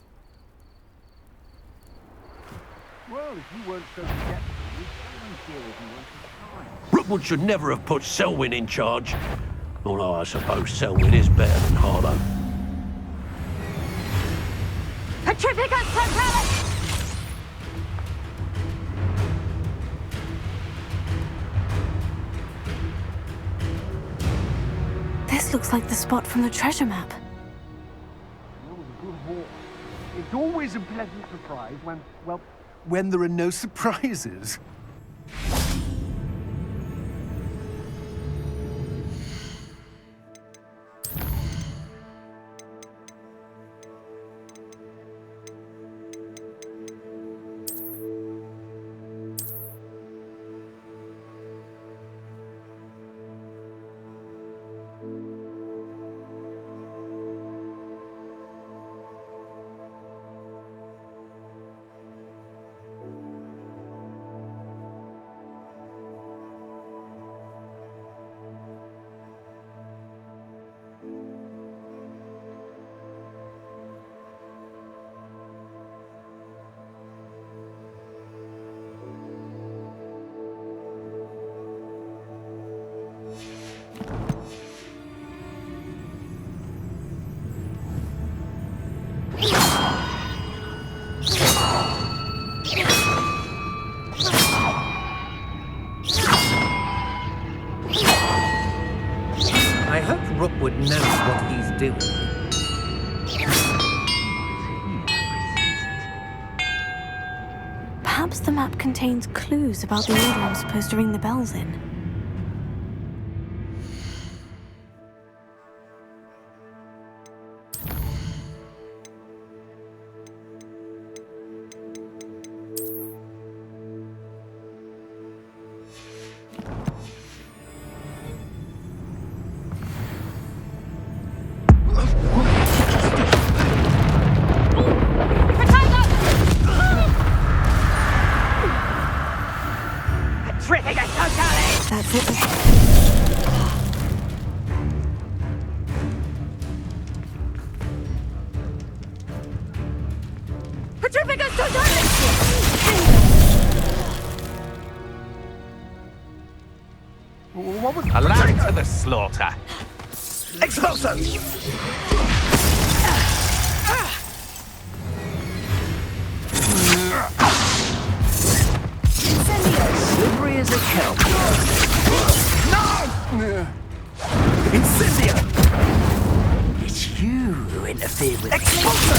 Well, if you weren't so forgetful, we'd here if you wanted time. Rookwood should never have put Selwyn in charge. Although I suppose Selwyn is better than Harlow. Petrificus Totalis! This looks like the spot from the treasure map. It's always a pleasant surprise when there are no surprises. I hope Rookwood knows what he's doing. Perhaps the map contains clues about the order I'm supposed to ring the bells in. That's it. Petrificus Totalis! What was A lamb to the slaughter. Expulso! Slippery as a kelp. No! Incendio! It's you who interfered with Expulso!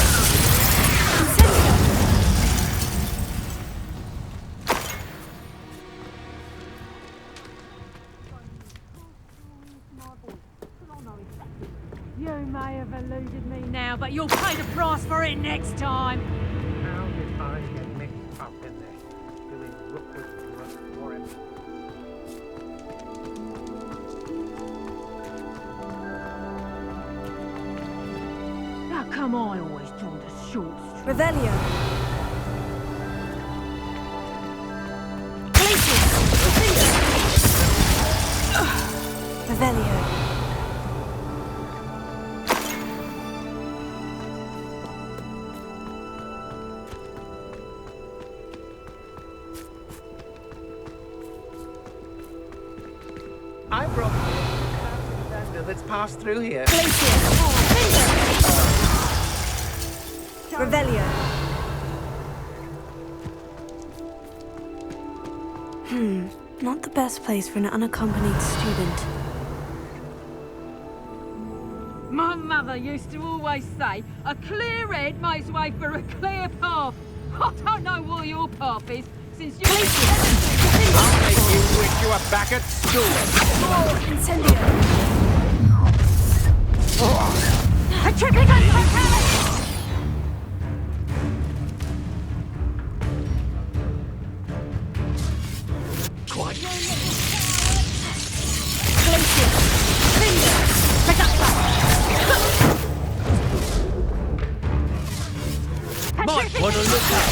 You may have eluded me now, but you'll pay the price for it next time. How did I get mixed up in this? Doing Rookwood's work for him. How come I always draw the short straw? Revelio. Revelio. I brought you a vendor that's passed through here. Revelio. Not the best place for an unaccompanied student. My mother used to always say, a clear head makes way for a clear path. I don't know what your path is, since you... I'll make you wish you were back at school. Oh, incendio. Petrifica totalis! Quite. Might want to look out.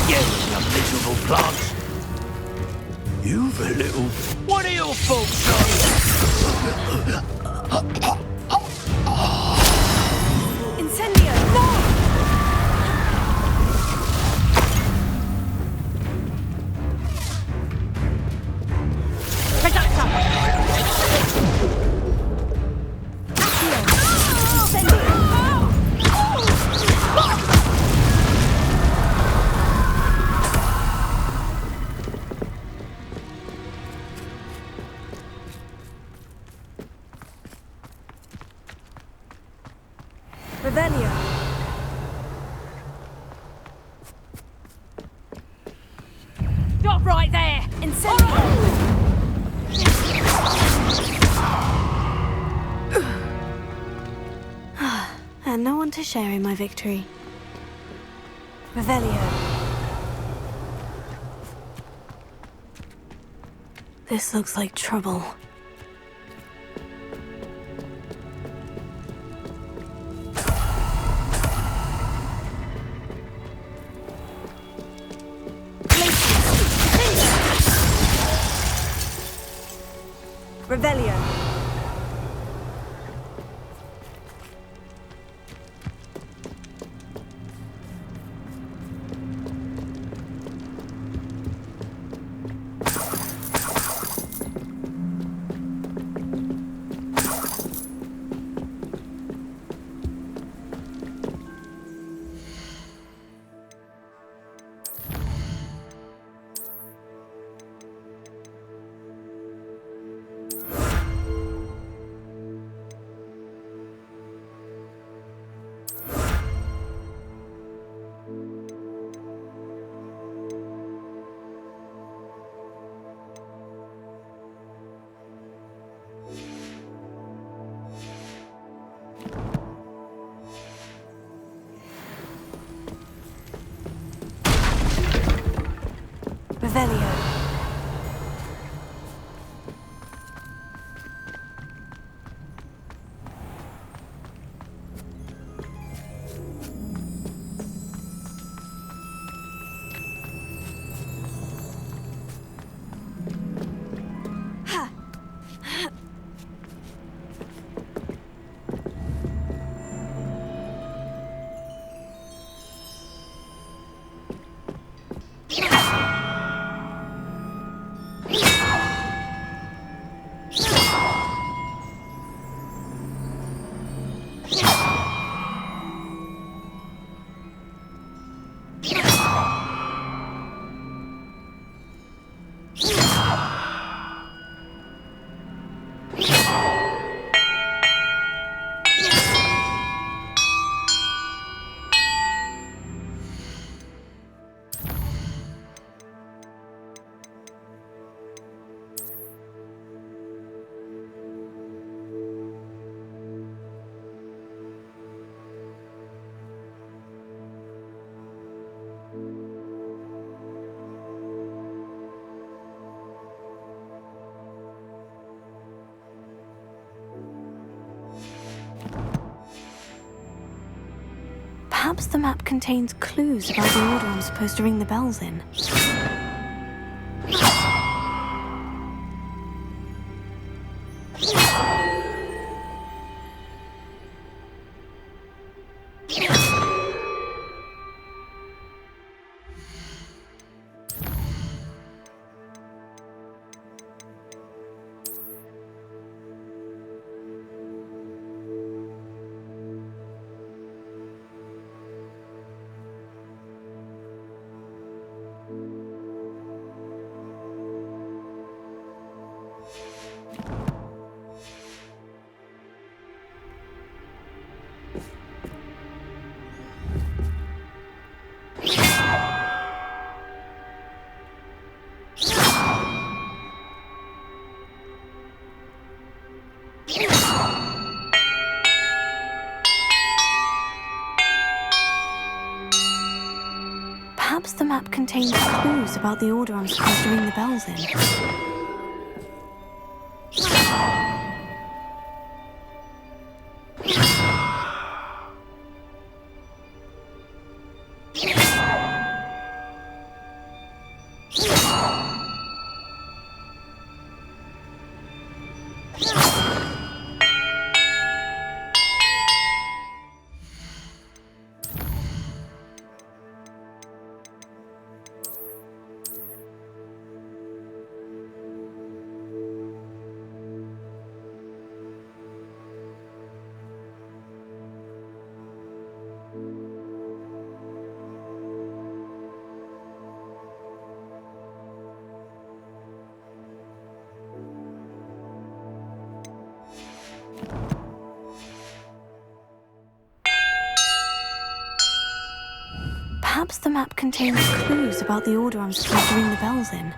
You miserable plants. You've a little... What are your faults, Incendio. No! Revelio. Stop right there! Incendio. And no one to share in my victory. Revelio. This looks like trouble. Revelio. Revelio. Perhaps the map contains clues about the order I'm supposed to ring the bells in. Perhaps the map contains clues about the order I'm supposed to ring the bells in. Perhaps the map contains clues about the order I'm supposed to ring the bells in.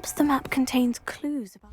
Perhaps the map contains clues about...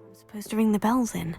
I'm supposed to ring the bells in.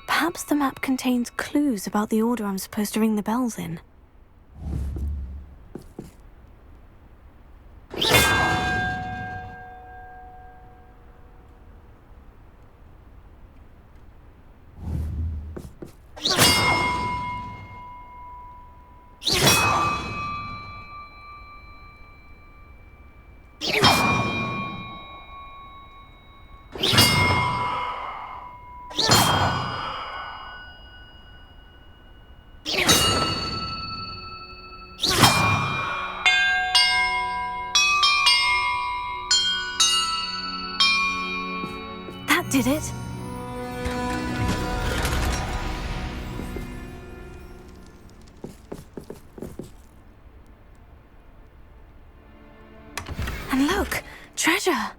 Perhaps the map contains clues about the order I'm supposed to ring the bells in. That did it. And look, treasure.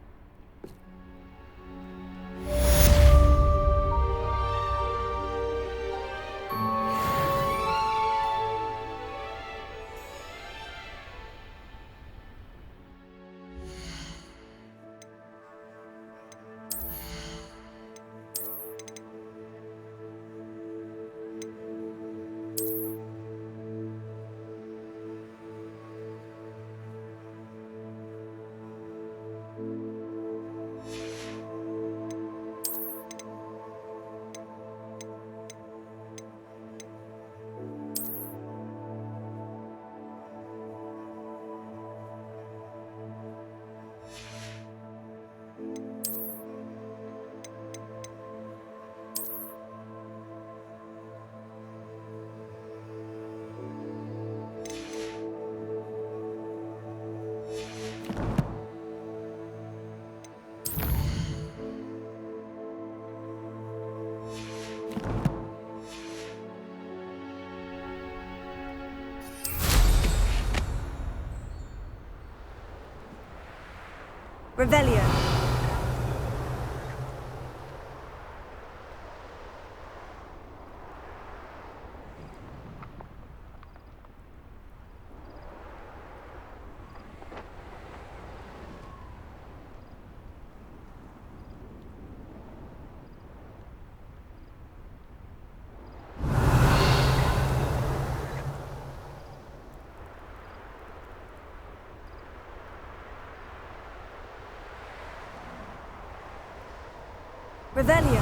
Revelio. Revelio.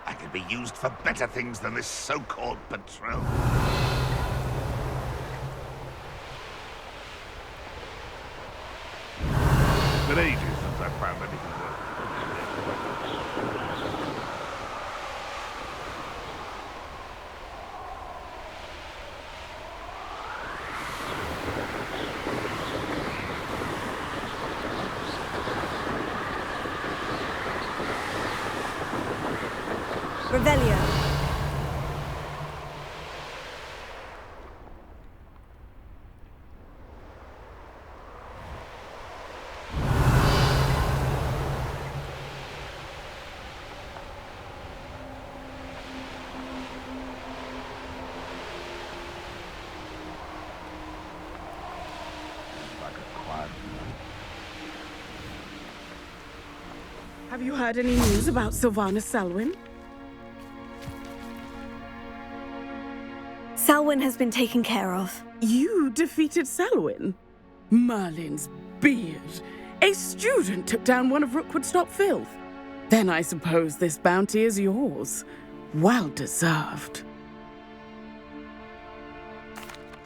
I could be used for better things than this so-called patrol. It's been ages since I found anything worth. Revelio. Have you heard any news about Sylvana Selwyn? Selwyn has been taken care of. You defeated Selwyn? Merlin's beard. A student took down one of Rookwood's top filth. Then I suppose this bounty is yours. Well deserved.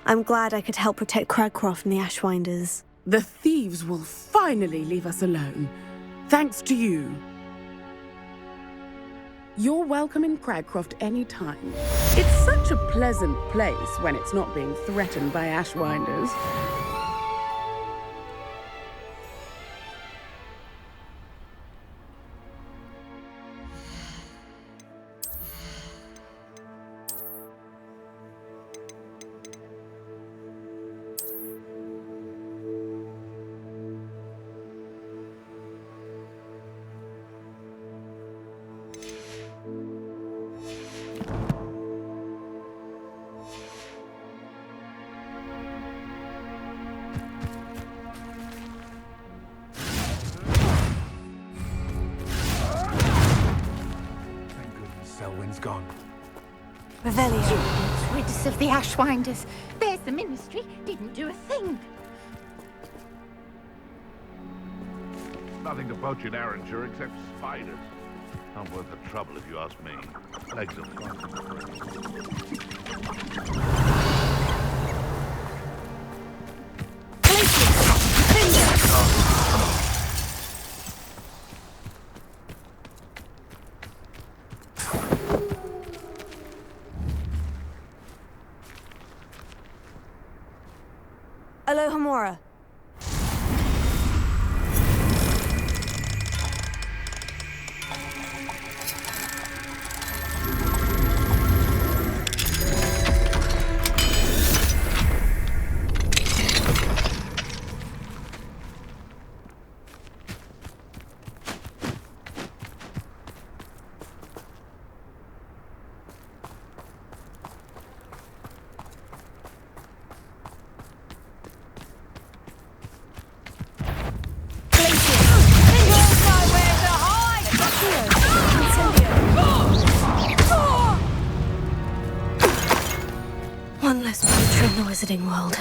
I'm glad I could help protect Cragcroft from the Ashwinders. The thieves will finally leave us alone. Thanks to you. You're welcome in Cragcroft anytime. It's such a pleasant place when it's not being threatened by Ashwinders. Selwyn's gone. Revelio. Rid us of the Ashwinders. There's the ministry. Didn't do a thing. Nothing to poach in Arranshire except spiders. Not worth the trouble if you ask me. Legs are Alohomora. One less poacher in the wizarding world.